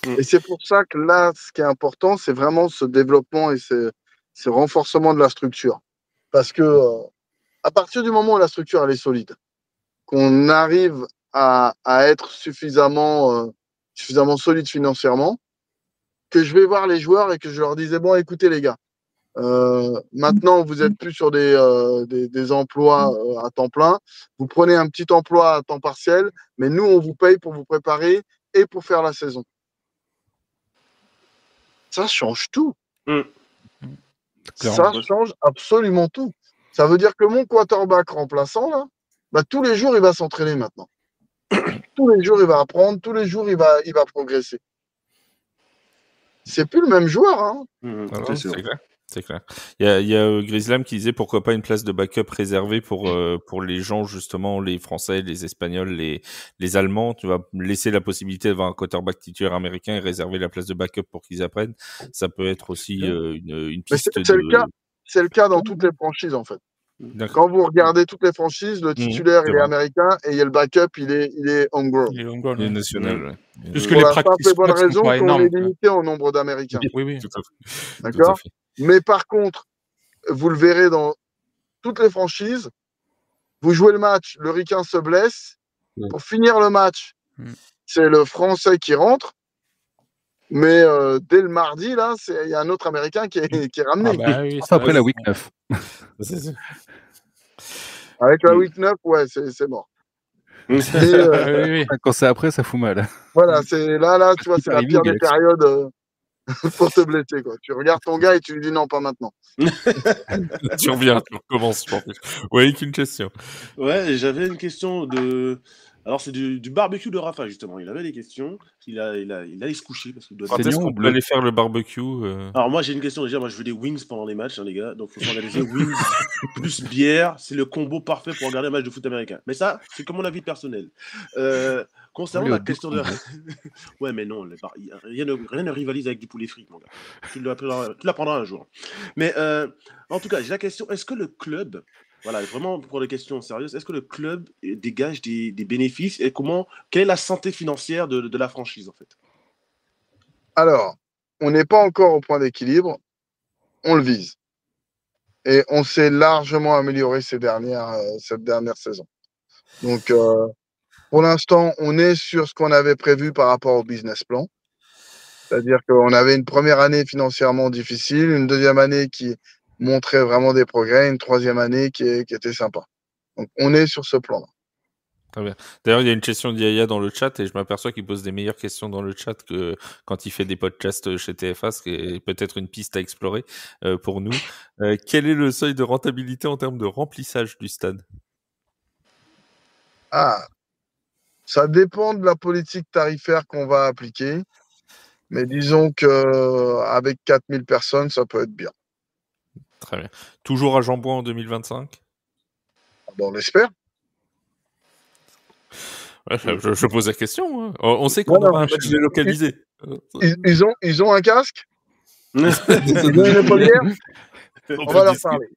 Et c'est pour ça que là, ce qui est important, c'est vraiment ce développement et ce renforcement de la structure. Parce que à partir du moment où la structure elle est solide, qu'on arrive à être suffisamment solide financièrement, que je vais voir les joueurs et que je leur disais, bon, écoutez les gars, maintenant vous êtes plus sur des emplois à temps plein, vous prenez un petit emploi à temps partiel, mais nous, on vous paye pour vous préparer et pour faire la saison. Ça change tout. Ça change absolument tout. Ça veut dire que mon quarterback remplaçant, là, tous les jours, il va s'entraîner maintenant. Tous les jours, il va apprendre. Tous les jours, il va progresser. C'est plus le même joueur. C'est clair. Il y a Grislam qui disait pourquoi pas une place de backup réservée pour les gens, justement, les Français, les Espagnols, les Allemands. Tu vas laisser la possibilité d'avoir un quarterback titulaire américain et réserver la place de backup pour qu'ils apprennent. Ça peut être aussi une piste. C'est le cas dans toutes les franchises, en fait. Quand vous regardez toutes les franchises, le titulaire il est américain et le backup il est homegrown. Il est national. Puisque pour la simple et bonne raison qu'on est limité en nombre d'Américains. Oui. Tout à fait. D'accord. Mais par contre, vous le verrez dans toutes les franchises, vous jouez le match, le Ricain se blesse. Pour finir le match, c'est le Français qui rentre. Mais dès le mardi, là, il y a un autre Américain qui est ramené. Après la week 9. Avec la week 9, ouais, c'est mort. Quand c'est après, ça fout mal. Voilà, c'est là, tu vois, c'est la pire des périodes pour te blesser, quoi. Tu regardes ton gars et tu lui dis non, pas maintenant. Tu reviens, tu recommences. Ouais, une question. Ouais, j'avais une question de. Alors, c'est du barbecue de Rafa, justement. Il avait des questions. Il allait se coucher. Parce qu'il doit... Quand est-ce qu'on peut aller faire le barbecue Alors, moi, j'ai une question déjà. Moi, je veux des wings pendant les matchs, les gars. Donc, il faut organiser wings plus bière. C'est le combo parfait pour regarder un match de foot américain. Mais ça, c'est comme mon avis personnel. Concernant la question de. Ouais, mais non, rien ne rivalise avec du poulet frit, mon gars. Tu l'apprendras un jour. Mais en tout cas, j'ai la question, est-ce que le club. Voilà, vraiment pour des questions sérieuses, est-ce que le club dégage des bénéfices et quelle est la santé financière de la franchise en fait? Alors, on n'est pas encore au point d'équilibre, on le vise. Et on s'est largement amélioré cette dernière saison. Donc, pour l'instant, on est sur ce qu'on avait prévu par rapport au business plan. C'est-à-dire qu'on avait une première année financièrement difficile, une deuxième année qui montrait vraiment des progrès, une troisième année qui était sympa. Donc, on est sur ce plan-là. Très bien. D'ailleurs, il y a une question d'Yaya dans le chat et je m'aperçois qu'il pose des meilleures questions dans le chat que quand il fait des podcasts chez TFA, ce qui est peut-être une piste à explorer pour nous. Quel est le seuil de rentabilité en termes de remplissage du stade? Ça dépend de la politique tarifaire qu'on va appliquer. Mais disons qu'avec 4000 personnes, ça peut être bien. Très bien. Toujours à Jean-Bouin en 2025 ? On l'espère. Je pose la question. Hein. On sait qu'on aura un match délocalisé. Ils ont un casque. Ils ont une épaulière. On va leur parler.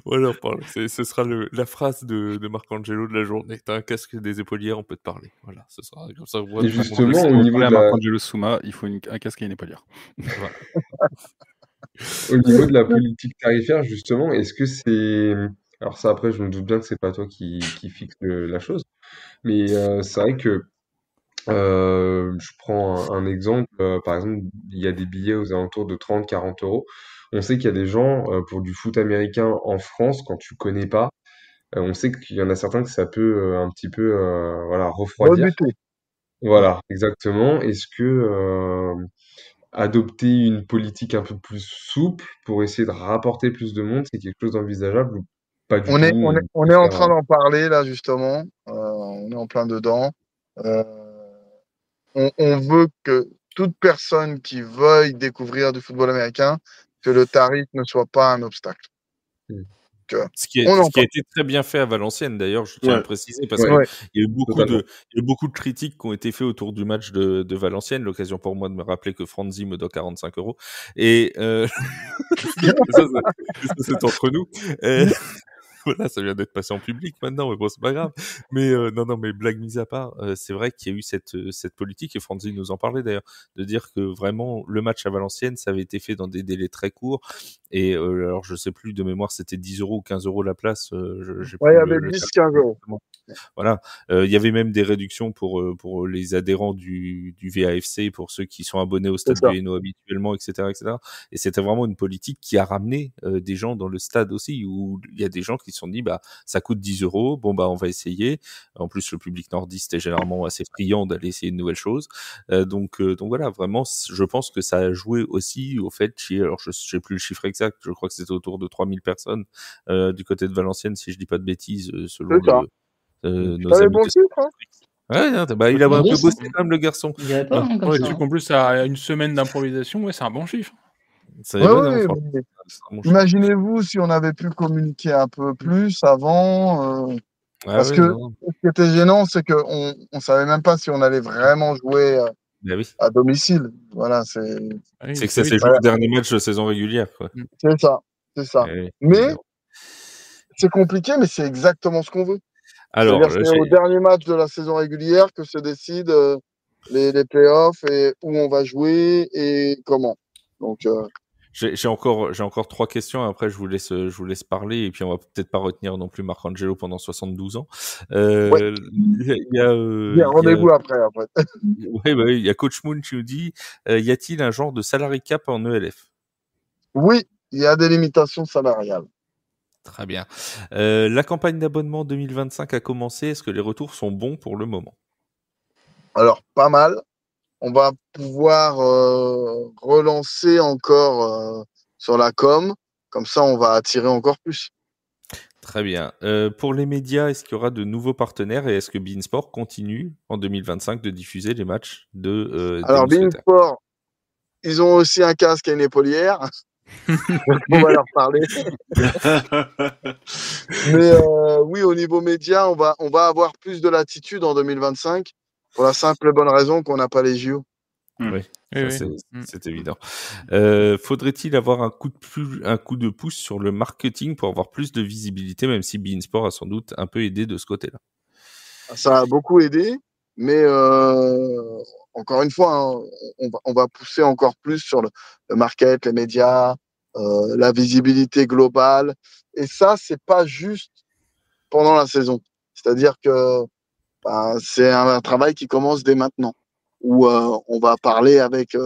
On va leur parler. Ce sera la phrase de Marcangelo de la journée. T'as un casque et des épaulières, on peut te parler. Voilà, ce sera comme ça. Et justement, au niveau de Marcangelo Souma, il faut un casque et une épaulière. Voilà. Au niveau de la politique tarifaire, justement, est-ce que c'est... Alors ça, après, je me doute bien que c'est pas toi qui fixe la chose, mais c'est vrai que je prends un exemple, par exemple, il y a des billets aux alentours de 30-40 euros. On sait qu'il y a des gens, pour du foot américain en France, quand tu connais pas, on sait qu'il y en a certains que ça peut un petit peu voilà, refroidir. Rebuter. Voilà, exactement. Est-ce que adopter une politique un peu plus souple pour essayer de rapporter plus de monde, c'est quelque chose d'envisageable ou pas du tout? On est en train d'en parler là justement. On est en plein dedans. On veut que toute personne qui veuille découvrir du football américain, que le tarif ne soit pas un obstacle. Ce qui a été très bien fait à Valenciennes, d'ailleurs, je tiens à préciser, parce qu'il y a eu beaucoup de critiques qui ont été faites autour du match de Valenciennes, l'occasion pour moi de me rappeler que Franzi me doit 45 €. Et ça, c'est entre nous. Voilà, ça vient d'être passé en public maintenant, mais bon, c'est pas grave. Mais non, mais blague mise à part, c'est vrai qu'il y a eu cette politique, et Franzi nous en parlait d'ailleurs, de dire que vraiment le match à Valenciennes, ça avait été fait dans des délais très courts. Et alors, je sais plus de mémoire, c'était 10 € ou 15 € la place. Il y avait 10-15 €. Voilà, il y avait même des réductions pour les adhérents du VAFC, pour ceux qui sont abonnés au stade Viennois habituellement, etc., etc. Et c'était vraiment une politique qui a ramené des gens dans le stade aussi, où il y a des gens qui se sont dit, bah, ça coûte 10 €, bon, bah, on va essayer. En plus, le public nordiste est généralement assez friand d'aller essayer une nouvelle chose. Donc voilà, vraiment, je pense que ça a joué aussi au fait, alors je sais plus le chiffre exact, je crois que c'était autour de 3000 personnes du côté de Valenciennes, si je dis pas de bêtises, selon nos amis. Bon chiffre, hein. Ouais, il a un peu bossé quand même, le garçon. Il y avait pas comme ça. En plus, à une semaine d'improvisation, c'est un bon chiffre. Imaginez-vous si on avait pu communiquer un peu plus avant. Parce que ce qui était gênant, c'est qu'on ne savait même pas si on allait vraiment jouer à domicile. Voilà, c'est que ça s'est joué au dernier match de saison régulière, quoi. C'est ça. Mais c'est compliqué, mais c'est exactement ce qu'on veut. Alors, c'est au dernier match de la saison régulière que se décident les playoffs et où on va jouer et comment. Donc, j'ai encore 3 questions. Après, je vous laisse parler, et puis on va peut-être pas retenir non plus Marcangelo pendant 72 ans. Il y a rendez-vous après. Oui, il y a Coach Moon qui nous dit, y a-t-il un genre de salary cap en ELF? Oui, il y a des limitations salariales. Très bien. La campagne d'abonnement 2025 a commencé. Est-ce que les retours sont bons pour le moment? Alors, pas mal. On va pouvoir relancer encore sur la com. Comme ça, on va attirer encore plus. Très bien. Pour les médias, est-ce qu'il y aura de nouveaux partenaires, et est-ce que beIN Sport continue en 2025 de diffuser les matchs de Alors, beIN Sport, ils ont aussi un casque et une épaulière. On va leur parler. Mais oui, au niveau média, on va avoir plus de latitude en 2025 pour la simple et bonne raison qu'on n'a pas les JO. Oui, c'est évident. Faudrait-il avoir un coup de pouce sur le marketing pour avoir plus de visibilité, même si beIN Sport a sans doute un peu aidé de ce côté-là? Ça a beaucoup aidé, mais encore une fois, hein, on va pousser encore plus sur le market, les médias, la visibilité globale. Et ça, c'est pas juste pendant la saison. C'est-à-dire que c'est un travail qui commence dès maintenant, où on va parler avec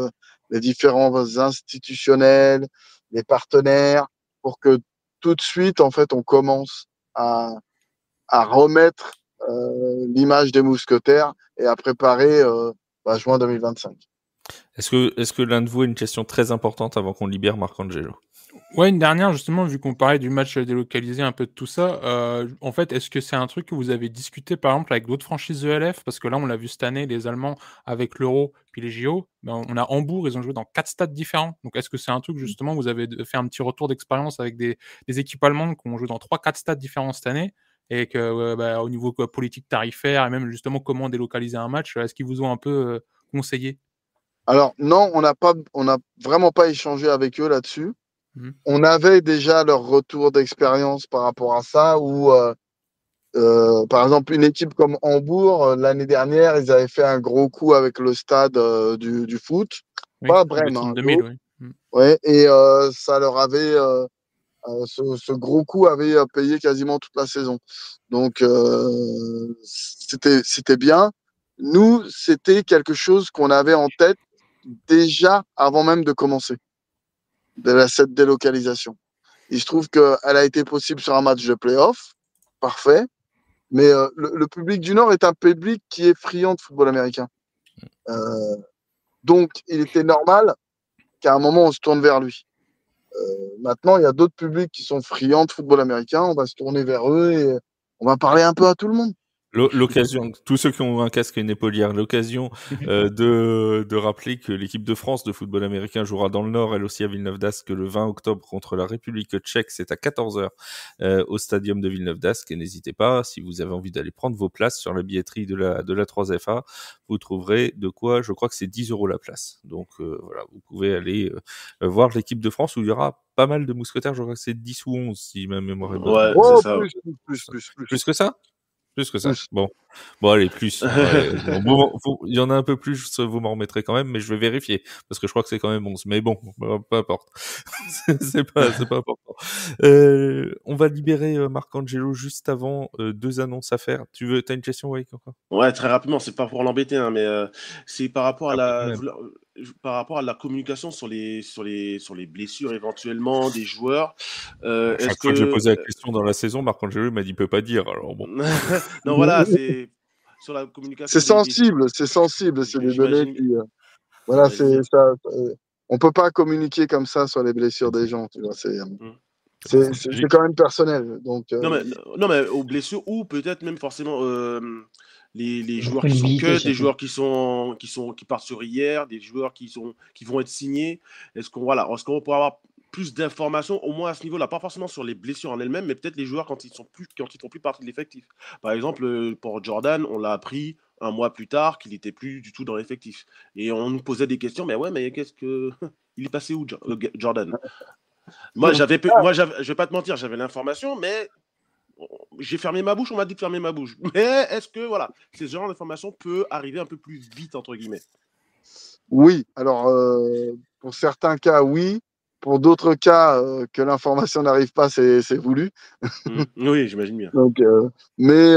les différents institutionnels, les partenaires, pour que tout de suite, en fait, on commence à remettre l'image des mousquetaires et à préparer juin 2025. Est-ce que l'un de vous a une question très importante avant qu'on libère Marcangelo? Ouais, une dernière, justement, vu qu'on parlait du match délocalisé, un peu de tout ça. En fait, est-ce que c'est un truc que vous avez discuté, par exemple, avec d'autres franchises de LF? Parce que là, on l'a vu cette année, les Allemands avec l'Euro puis les JO. Ben, on a Hambourg, ils ont joué dans 4 stades différents. Donc, est-ce que c'est un truc, justement, vous avez fait un petit retour d'expérience avec des équipes allemandes qui ont joué dans 3-4 stades différents cette année? et que au niveau politique tarifaire et même justement comment délocaliser un match, est-ce qu'ils vous ont un peu conseillé? Alors non, on n'a vraiment pas échangé avec eux là-dessus. On avait déjà leur retour d'expérience par rapport à ça, où par exemple une équipe comme Hambourg, l'année dernière, ils avaient fait un gros coup avec le stade du foot, Oui, pas le Brême, 32 000, oui. Ouais, et ça leur avait ce gros coup avait payé quasiment toute la saison. Donc c'était bien. Nous, c'était quelque chose qu'on avait en tête déjà avant même de commencer cette délocalisation. Il se trouve qu'elle a été possible sur un match de play-off, parfait, mais le public du Nord est un public qui est friand de football américain. Donc, il était normal qu'à un moment, on se tourne vers lui. Maintenant, il y a d'autres publics qui sont friands de football américain, on va se tourner vers eux et on va parler un peu à tout le monde. L'occasion, tous ceux qui ont un casque et une épaulière, l'occasion de rappeler que l'équipe de France de football américain jouera dans le Nord, elle aussi à Villeneuve-d'Ascq, le 20 octobre contre la République tchèque. C'est à 14h au stadium de Villeneuve-d'Ascq. Et n'hésitez pas, si vous avez envie d'aller prendre vos places sur la billetterie de la 3FA, vous trouverez de quoi, je crois que c'est 10 € la place. Donc voilà, vous pouvez aller voir l'équipe de France où il y aura pas mal de mousquetaires. Je crois que c'est 10 ou 11 si ma mémoire est bonne. Ouais, Oh, c'est ça. Plus que ça? Plus que ça. Bon, allez, plus. Ouais. Il y en a un peu plus, vous m'en remettrez quand même, mais je vais vérifier parce que je crois que c'est quand même 11. Mais bon, peu importe. c'est pas important. On va libérer Marcangelo juste avant 2 annonces à faire. T'as une question, Wake, encore? Ouais, très rapidement. C'est pas pour l'embêter, hein, mais c'est par rapport à la communication sur les blessures éventuellement des joueurs. Chaque fois que j'ai posé la question dans la saison, Marcangelo m'a dit peut pas dire. Alors bon. Non, voilà, c'est sur la communication. C'est sensible. C'est des données qui. Voilà, c'est ça. On peut pas communiquer comme ça sur les blessures des gens. Tu vois, c'est quand même personnel. Donc. Non, mais aux blessures ou peut-être même forcément. Les joueurs qui sont cut, des joueurs qui partent sur hier, des joueurs qui vont être signés. Est-ce qu'on peut avoir plus d'informations au moins à ce niveau-là, pas forcément sur les blessures en elles-mêmes, mais peut-être les joueurs quand ils font plus partie de l'effectif. Par exemple, pour Jordan, on l'a appris un mois plus tard qu'il n'était plus du tout dans l'effectif. Et on nous posait des questions, mais qu'est-ce que il est passé où, Jordan? Moi, je vais pas te mentir, j'avais l'information, mais j'ai fermé ma bouche, on m'a dit de fermer ma bouche. Mais est-ce que ce genre d'information peut arriver un peu plus vite, entre guillemets? Oui, alors pour certains cas, oui. Pour d'autres cas, que l'information n'arrive pas, c'est voulu. Oui, j'imagine bien. Donc, mais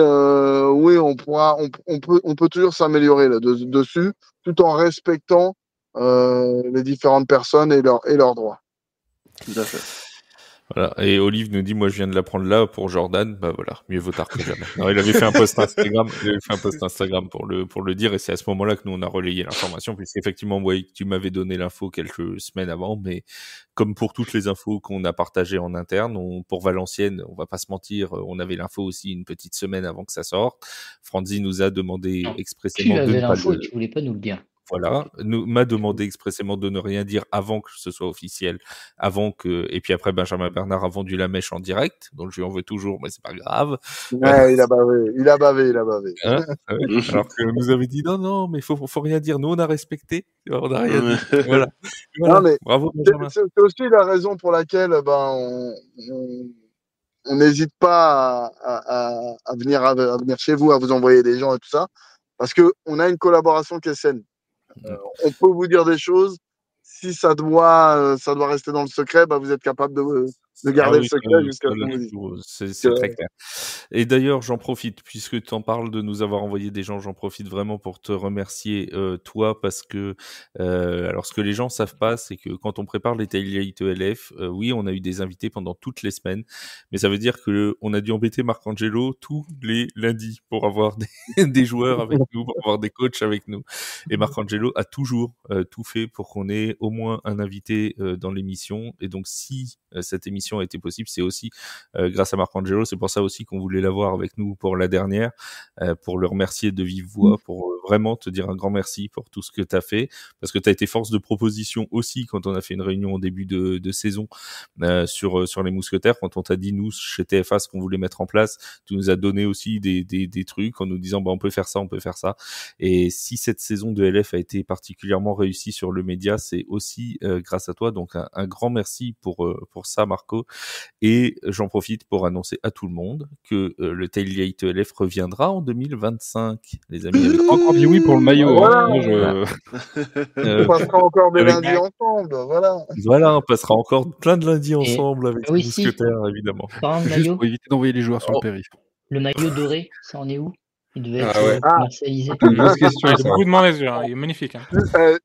oui, on peut toujours s'améliorer dessus, tout en respectant les différentes personnes et leurs droits. Tout à fait. Voilà. Et Olive nous dit, moi, je viens de l'apprendre là pour Jordan. Bah voilà, mieux vaut tard que jamais. Non, il avait fait un post Instagram pour le dire, et c'est à ce moment-là que nous on a relayé l'information, puisqu'effectivement, tu m'avais donné l'info quelques semaines avant, mais comme pour toutes les infos qu'on a partagées en interne, pour Valenciennes, on va pas se mentir, on avait l'info aussi une petite semaine avant que ça sorte. Franzi nous a demandé expressément de ne pas l'info et tu voulais pas nous le dire. Voilà, m'a demandé expressément de ne rien dire avant que ce soit officiel, et puis après Benjamin Bernard a vendu la mèche en direct, donc je lui en veux toujours, mais c'est pas grave. Ouais, il a bavé. Hein alors que nous avait dit non, mais faut rien dire. Nous on a respecté, on a rien dit. Voilà. Non, mais bravo Benjamin. C'est aussi la raison pour laquelle on n'hésite pas à venir chez vous, à vous envoyer des gens et tout ça, parce que on a une collaboration qui est saine. On peut vous dire des choses. Si ça doit rester dans le secret, vous êtes capable de garder le secret jusqu'à ce qu'on vous dise. C'est très clair. Et d'ailleurs, j'en profite, puisque tu en parles de nous avoir envoyé des gens, j'en profite vraiment pour te remercier, toi, parce que alors ce que les gens savent pas, c'est que quand on prépare les tailgates ELF, oui, on a eu des invités pendant toutes les semaines, mais ça veut dire que on a dû embêter Marcangelo tous les lundis pour avoir des joueurs avec nous, pour avoir des coachs avec nous. Et Marcangelo a toujours tout fait pour qu'on ait au moins un invité dans l'émission. Et donc, si cette émission émission a été possible, c'est aussi grâce à Marcangelo. C'est pour ça aussi qu'on voulait l'avoir avec nous pour la dernière, pour le remercier de vive voix, pour vraiment te dire un grand merci pour tout ce que tu as fait, parce que tu as été force de proposition aussi quand on a fait une réunion au début de saison sur les mousquetaires, quand on t'a dit nous chez TFA ce qu'on voulait mettre en place, tu nous as donné aussi des trucs en nous disant on peut faire ça, et si cette saison de LF a été particulièrement réussie sur le média, c'est aussi grâce à toi, donc un grand merci pour ça Marco, et j'en profite pour annoncer à tout le monde que le Tailgate LF reviendra en 2025, les amis. Encore dit oui pour le maillot. Voilà. Moi, On passera encore des lundis ensemble, Voilà, on passera encore plein de lundis ensemble avec les mousquetaires, évidemment. Juste pour éviter d'envoyer les joueurs sur le périph'. Le maillot doré, ça en est où? Il devait être commercialisé. Une grosse question, Il a beaucoup demandé, il est magnifique. Hein.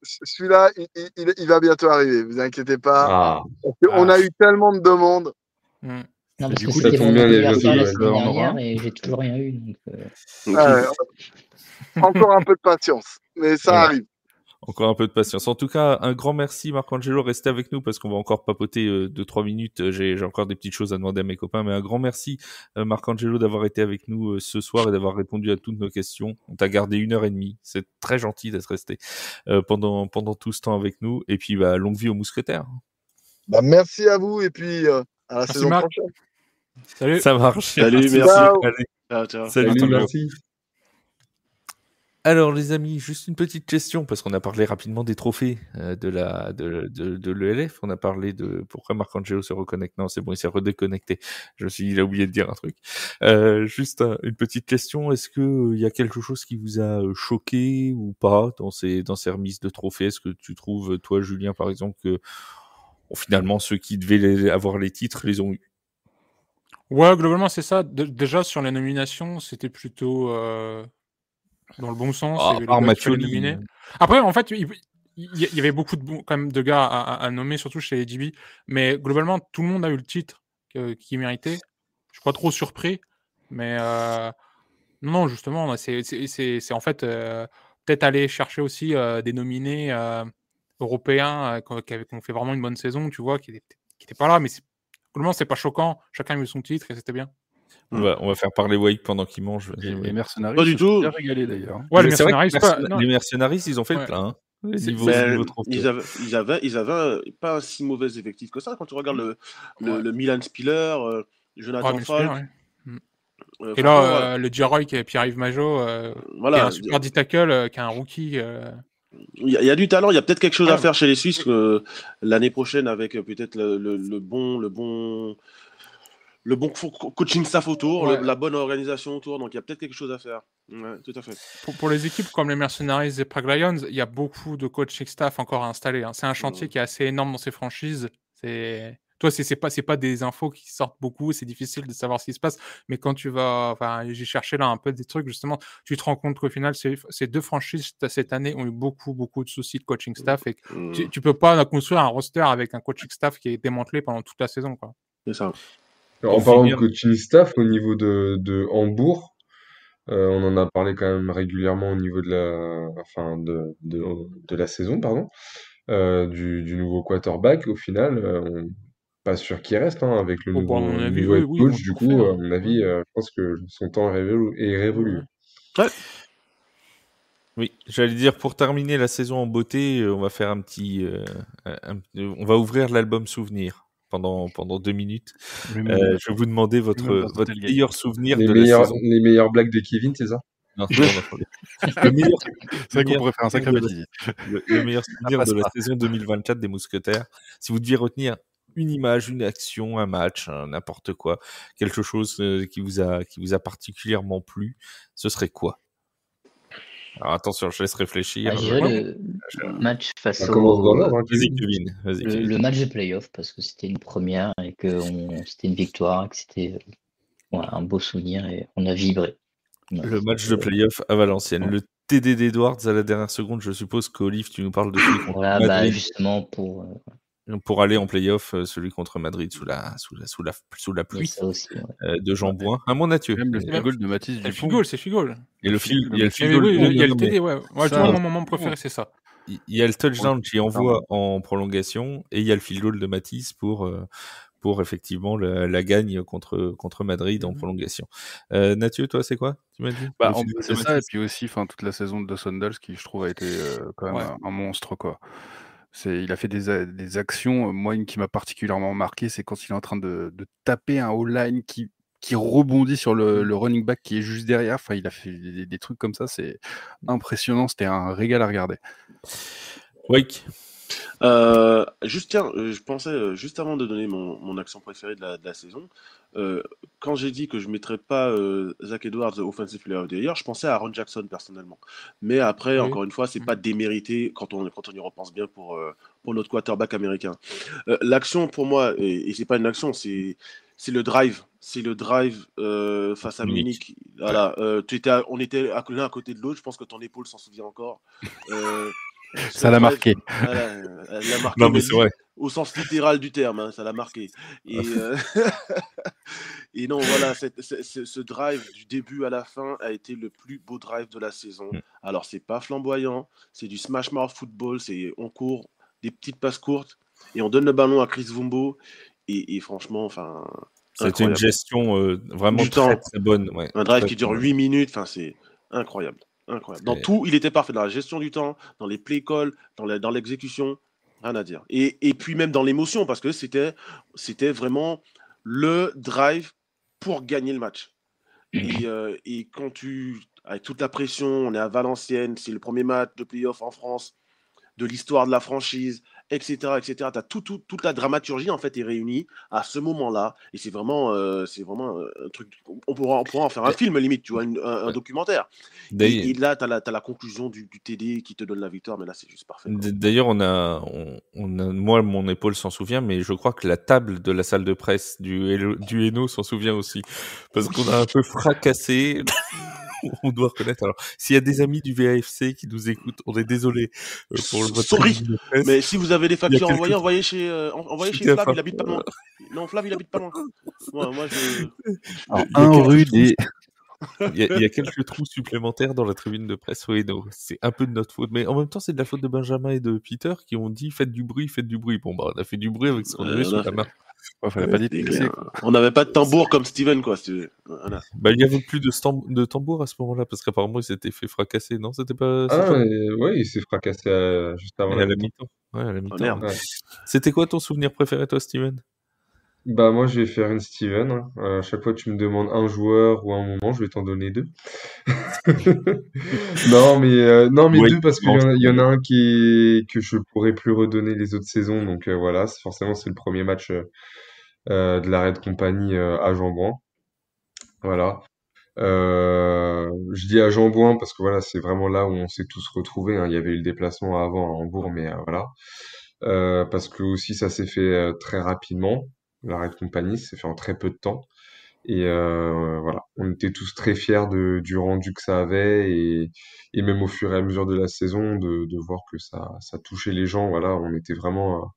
Celui-là, il va bientôt arriver, vous inquiétez pas. Ah. On a eu tellement de demandes. Non, parce Du que coup, ça c'était tombe mon bien, anniversaire la bientôt, semaine on aura dernière un. et j'ai toujours rien eu. Donc, Encore un peu de patience, mais ça Voilà. arrive. Encore un peu de patience. En tout cas, un grand merci Marcangelo, restez avec nous parce qu'on va encore papoter 2-3 minutes. J'ai encore des petites choses à demander à mes copains, mais un grand merci Marcangelo d'avoir été avec nous ce soir et d'avoir répondu à toutes nos questions. On t'a gardé 1h30, c'est très gentil d'être resté pendant tout ce temps avec nous. Et puis longue vie aux mousquetaires. Merci à vous et puis à la saison Marc. prochaine. Salut. Ça marche. Salut, merci. Ciao. Ciao, ciao. Salut. Merci. Alors les amis, juste une petite question parce qu'on a parlé rapidement des trophées de l'ELF, on a parlé de pourquoi Marcangelo se reconnecte. Non, c'est bon, il s'est redéconnecté. Il a oublié de dire un truc. Juste une petite question, est-ce que il y a quelque chose qui vous a choqué ou pas dans ces remises de trophées? Est-ce que tu trouves, toi Julien par exemple, que finalement ceux qui devaient avoir les titres les ont eu? Ouais, globalement c'est ça. Déjà sur les nominations, c'était plutôt dans le bon sens. Il y avait les gars qu'il fallait nominer. Après, en fait, il y avait beaucoup quand même de gars à nommer, surtout chez les DB. Mais globalement, tout le monde a eu le titre qu'il méritait. Je suis pas trop surpris. Mais non, justement, c'est en fait peut-être aller chercher aussi des nominés européens qui ont fait vraiment une bonne saison, tu vois, qui n'étaient pas là. Mais globalement, c'est pas choquant. Chacun a eu son titre et c'était bien. On va faire parler Wake pendant qu'il mange. Les mercenaries, pas du tout. bien régalé d'ailleurs. Ouais, les mercenaries, ils ont fait le plein. Hein. Ils avaient pas un si mauvais effectif que ça quand tu regardes le Milan Spiller, Jonathan Falk. Et là, le J-Roy qui est Pierre-Yves Majot, qui est un super D-tackle, qui est un rookie. Il y a du talent, il y a peut-être quelque chose à faire chez les Suisses l'année prochaine avec peut-être le bon coaching staff autour, la bonne organisation autour, donc il y a peut-être quelque chose à faire. Ouais, tout à fait. Pour les équipes comme les Mercenaries et Prague Lions, il y a beaucoup de coaching staff encore à installer. Hein. C'est un chantier qui est assez énorme dans ces franchises. Toi, c'est pas des infos qui sortent beaucoup, c'est difficile de savoir ce qui se passe, mais quand tu vas, j'ai cherché là un peu des trucs, justement, tu te rends compte qu'au final, ces deux franchises cette année ont eu beaucoup de soucis de coaching staff et tu peux pas construire un roster avec un coaching staff qui est démantelé pendant toute la saison, quoi. C'est ça. En parlant de coaching staff, au niveau de Hambourg, on en a parlé quand même régulièrement au niveau de la saison, pardon, du nouveau quarterback. Au final, pas sûr qu'il reste avec le nouveau head coach. Du coup, à mon avis, je pense que son temps est révolu. Ouais. Oui, j'allais dire pour terminer la saison en beauté, on va faire un petit, on va ouvrir l'album souvenir. Pendant 2 minutes. Je vais vous demander votre meilleur souvenir de la saison. Les meilleures blagues de Kevin, c'est ça? Non, le meilleur c'est vrai qu'on pourrait faire un sacré bêtise. Le meilleur souvenir de la saison 2024 des Mousquetaires. Si vous deviez retenir une image, une action, un match, n'importe quoi, quelque chose qui vous a particulièrement plu, ce serait quoi? Alors attention, je laisse réfléchir. Le match face Vas-y, Kevin. Le match de playoff, parce que c'était une première et que c'était une victoire, que c'était un beau souvenir et on a vibré. Le match de playoff à Valenciennes. Le TD d'Edwards à la dernière seconde, je suppose qu'Olive, tu nous parles de celui contre Madrid. Justement pour aller en playoff, celui contre Madrid sous la pluie aussi, de Jean Bouin. À mon nature. Même le field goal de Mathis Dupont. C'est field goal. Et le field goal. Il y a le TD, ouais. Mon moment préféré, c'est ça. Il y a le touchdown qui envoie en prolongation et il y a le field goal de Mathis pour pour effectivement la gagne contre Madrid en prolongation. Nathieu, toi, c'est quoi? Tu m'as dit? Bah, c'est ça, et puis aussi toute la saison de Dawson Dulles qui, je trouve, a été quand même un monstre, quoi. Il a fait des actions, moi, une qui m'a particulièrement marqué, c'est quand il est en train de taper un all-line qui rebondit sur le running back qui est juste derrière. Enfin, il a fait des trucs comme ça, c'est impressionnant, c'était un régal à regarder. Wake. Je pensais, juste avant de donner mon action préférée de la saison, quand j'ai dit que je ne mettrais pas Zach Edwards Offensive Player of the Year, je pensais à Aaron Jackson personnellement. Mais après, encore une fois, c'est pas démérité quand on y repense bien pour notre quarterback américain. L'action pour moi, et c'est pas une action, c'est le drive. C'est le drive face à Munich. Voilà, on était l'un à côté de l'autre. Je pense que ton épaule s'en souvient encore. Ça l'a marqué. Voilà, elle l'a marqué, Non, mais c'est vrai. au sens littéral du terme, hein, ça l'a marqué. Et, et non, voilà, ce drive du début à la fin a été le plus beau drive de la saison. Alors, c'est pas flamboyant, c'est du smash mouth football, on court, des petites passes courtes, et on donne le ballon à Chris Vumbo, et franchement, enfin... C'était une gestion vraiment très bonne. Ouais, un drive qui dure 8 minutes, enfin, c'est incroyable. Incroyable. Dans tout, il était parfait. Dans la gestion du temps, dans les play calls, dans l'exécution, rien à dire. Et puis même dans l'émotion, parce que c'était vraiment le drive pour gagner le match. Et quand avec toute la pression, on est à Valenciennes, c'est le premier match de playoff en France, de l'histoire de la franchise, etc. T'as toute la dramaturgie en fait est réunie à ce moment-là, et c'est vraiment un truc. On pourra en faire un film limite, tu vois, un documentaire. Et là, t'as la conclusion du TD qui te donne la victoire, mais là c'est juste parfait. D'ailleurs, moi, mon épaule s'en souvient, mais je crois que la table de la salle de presse du Hainaut s'en souvient aussi, parce qu'on a un peu fracassé. On doit reconnaître. Alors, s'il y a des amis du VAFC qui nous écoutent, on est désolé pour votre Sorry, mais si vous avez des factures envoyez chez Flav, il habite pas loin. Non, Flav, il habite pas loin. Moi, rue des... Il y a quelques trous supplémentaires dans la tribune de presse au Hainaut. C'est un peu de notre faute, mais en même temps, c'est de la faute de Benjamin et de Peter qui ont dit faites du bruit. Bon, bah, on a fait du bruit avec ce qu'on avait sous la main. Fallait pas dire on n'avait pas de tambour comme Steven, quoi. Voilà. Bah, il y avait plus de tambour à ce moment-là, parce qu'apparemment, il s'était fait fracasser, non? C'était pas... ouais, il s'est fracassé juste avant la mi-temps. Ouais, à la mi-temps. Ouais. C'était quoi ton souvenir préféré, toi, Steven? Bah, moi, je vais faire une Steven. À chaque fois que tu me demandes un joueur ou un moment, je vais t'en donner deux. Non, mais deux, parce qu'il y en a un que je pourrais plus redonner les autres saisons. Donc voilà, forcément, c'est le premier match de l'arrêt de compagnie à Jean-Bouin. Voilà. Je dis à Jean-Bouin parce que voilà, c'est vraiment là où on s'est tous retrouvés, hein. Il y avait eu le déplacement avant à Hambourg, mais voilà. Parce que aussi ça s'est fait très rapidement. L'arrêt de compagnie s'est fait en très peu de temps. Et voilà, on était tous très fiers du rendu que ça avait, et même au fur et à mesure de la saison, de voir que ça touchait les gens. Voilà, on était vraiment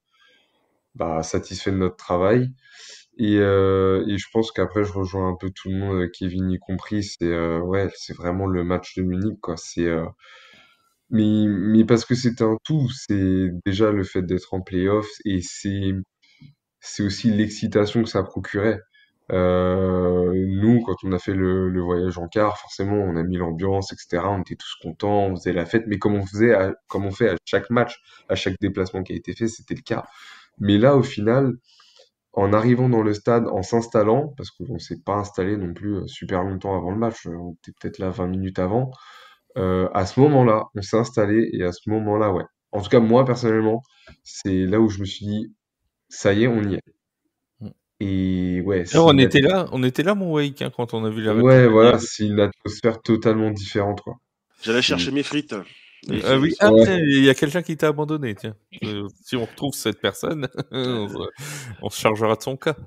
satisfaits de notre travail. Et je pense qu'après, je rejoins un peu tout le monde, Kevin y compris. C'est vraiment le match de Munich, quoi. Mais parce que c'est un tout. C'est déjà le fait d'être en playoff, et c'est aussi l'excitation que ça procurait. Nous, quand on a fait le voyage en car, forcément, on a mis l'ambiance, etc. On était tous contents, on faisait la fête, mais comme on fait à chaque match, à chaque déplacement qui a été fait, c'était le cas. Mais là, au final, en arrivant dans le stade, en s'installant, parce qu'on s'est pas installé non plus super longtemps avant le match, on était peut-être là 20 minutes avant, à ce moment-là, on s'est installé, et à ce moment-là, ouais. En tout cas, moi, personnellement, c'est là où je me suis dit, ça y est, on y est. Et ouais, Alors, on était là, mon Wake, hein, quand on a vu la ouais, voilà, c'est une atmosphère totalement différente, quoi. J'allais chercher mes frites. Oui, après, il y a quelqu'un qui t'a abandonné, tiens. Si on retrouve cette personne, on se chargera de son cas.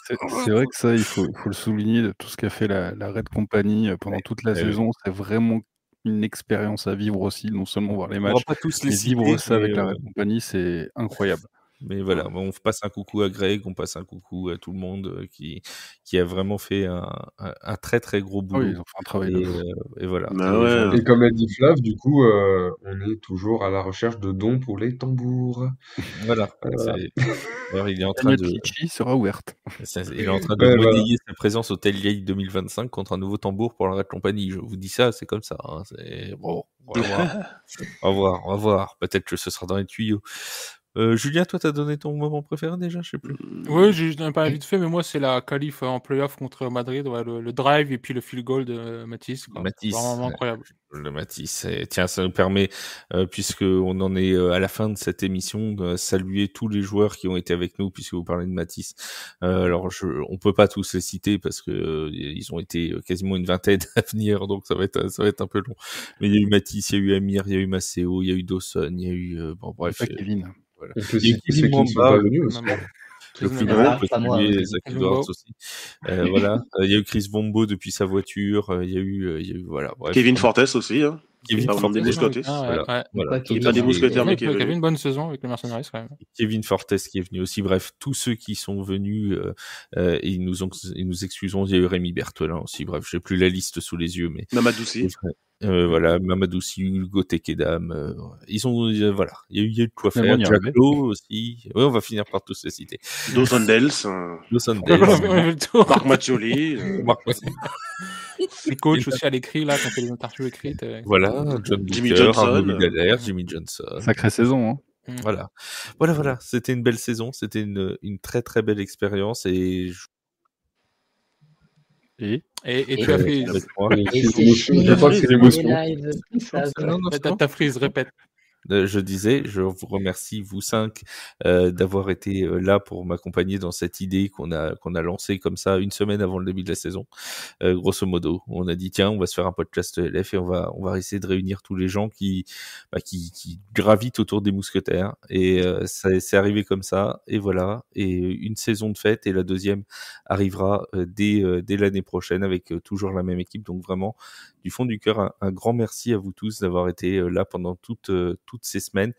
C'est vrai que ça, il faut le souligner, de tout ce qu'a fait la Red Company pendant toute la saison. C'est vraiment une expérience à vivre aussi, non seulement voir les matchs, pas tous mais vivre ça avec la Red Company, c'est incroyable. Mais voilà, on passe un coucou à Greg, on passe un coucou à tout le monde qui a vraiment fait un très très gros Ah oui, boulot. ils ont fait un travail de fou. Et voilà. Bah Et les gens- ouais. Et comme l'a dit Flav, du coup, on est toujours à la recherche de dons pour les tambours. Voilà. Voilà. D'ailleurs, il est en La train cagnotte de, Litchi sera ouverte. il est en train de Ouais, voilà. monnayer sa présence au Tailgate 2025 contre un nouveau tambour pour la Red Company. Je vous dis ça, c'est comme ça. Hein. Bon, on va voir. On va voir. Peut-être que ce sera dans les tuyaux. Julien, toi, t'as donné ton moment préféré déjà? Je sais plus. Oui, j'ai pas vite fait, mais moi, c'est la qualif en playoff contre Madrid, ouais, le drive et puis le field goal de Matisse. Quoi. Matisse, Vraiment incroyable. Le Matisse. Tiens, ça nous permet, puisque on en est à la fin de cette émission, de saluer tous les joueurs qui ont été avec nous, puisque vous parlez de Matisse. Alors, on peut pas tous les citer parce que ils ont été quasiment une vingtaine à venir, donc ça va être un peu long. Mais il y a eu Matisse, il y a eu Amir, il y a eu Maceo, il y a eu Dawson, il y a eu bon bref. Pas Kevin. Voilà. On peut Il y a eu citer ceux Kevin qui ne sont Mwamba, pas venus aussi. le plus Kevin gros, Mwamba, on peut pas moi, saluer mais Zach Kevin Edwards Mwamba. aussi. Voilà. Il y a eu Chris Vombo depuis sa voiture. Il y a eu voilà. Bref. Kevin Fortes aussi, hein. Kevin Pas Fortes. des Mousquetaires. Voilà. Ouais. Voilà. Kevin Pas des Fortes. Mousquetaires, mais Ouais, qui est Kevin, venu. bonne saison avec les Mercenaries quand même. Kevin Fortes qui est venu aussi. Bref, tous ceux qui sont venus, ils nous excusons. Il y a eu Rémi Berthelin aussi. Bref, j'ai plus la liste sous les yeux, mais Mamadouci. voilà, Mamadou Si, Hugo Tekedam, ils ont voilà, il y a eu de quoi Mais faire. bon, y Jack arriver. Lowe aussi. Ouais, on va finir par tous les citer. Dawson Dels. Lawson On a Dales, fait le tour. Marc Mattioli. Marc- Les coachs aussi à l'écrit, là, quand on fait les interviews écrites. voilà, John Jimmy Booker, Johnson. Arnaud Vidalaire, Jimmy Johnson. Sacrée saison. Hein. Voilà. C'était une belle saison, c'était une très très belle expérience et Et Et tu as fait. avec moi. Et C'est c'est l'émotion. fini, Je crois que c'est les l'émotion. lives, tout ça, quoi. Non, c'est bon. Ta frise, répète. Je disais, je vous remercie vous 5 d'avoir été là pour m'accompagner dans cette idée qu'on a lancée comme ça une semaine avant le début de la saison. Grosso modo, on a dit tiens, on va se faire un podcast LF et on va essayer de réunir tous les gens qui gravitent autour des mousquetaires et ça c'est arrivé comme ça et voilà, et une saison de fête et la deuxième arrivera dès l'année prochaine avec toujours la même équipe. Donc vraiment du fond du cœur un grand merci à vous tous d'avoir été là pendant toutes ces semaines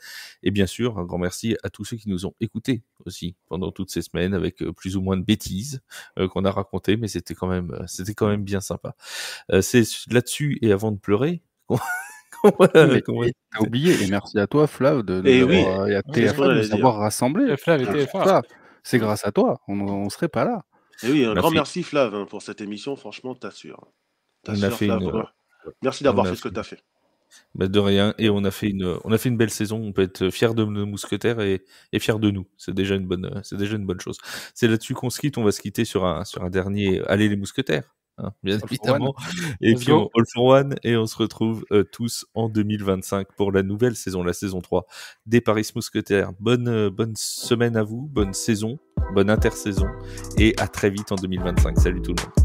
et bien sûr un grand merci à tous ceux qui nous ont écoutés aussi pendant toutes ces semaines avec plus ou moins de bêtises qu'on a racontées, mais c'était quand même bien sympa. C'est là-dessus et avant de pleurer Mais t'as oublié, et merci à toi, Flav, Eh oui. et à C'est ce qu'on TF1 de allait nous dire. avoir rassemblés. Flav était fort. Ça, c'est grâce à toi, on serait pas là. Et oui, un On a grand fait- merci Flav pour cette émission, franchement, t'assures. On a fait Flav, une- quoi. Merci d'avoir on a fait ce que fait- t'as fait. Bah de rien, et on a fait une belle saison. On peut être fier de nos mousquetaires et fier de nous. C'est déjà une bonne chose. C'est là-dessus qu'on se quitte. On va se quitter sur un dernier. Allez les mousquetaires, hein, bien All for évidemment. Et Let's puis go. All for One, et on se retrouve tous en 2025 pour la nouvelle saison, la saison 3 des Paris Mousquetaires. Bonne semaine à vous, bonne saison, bonne intersaison, et à très vite en 2025. Salut tout le monde.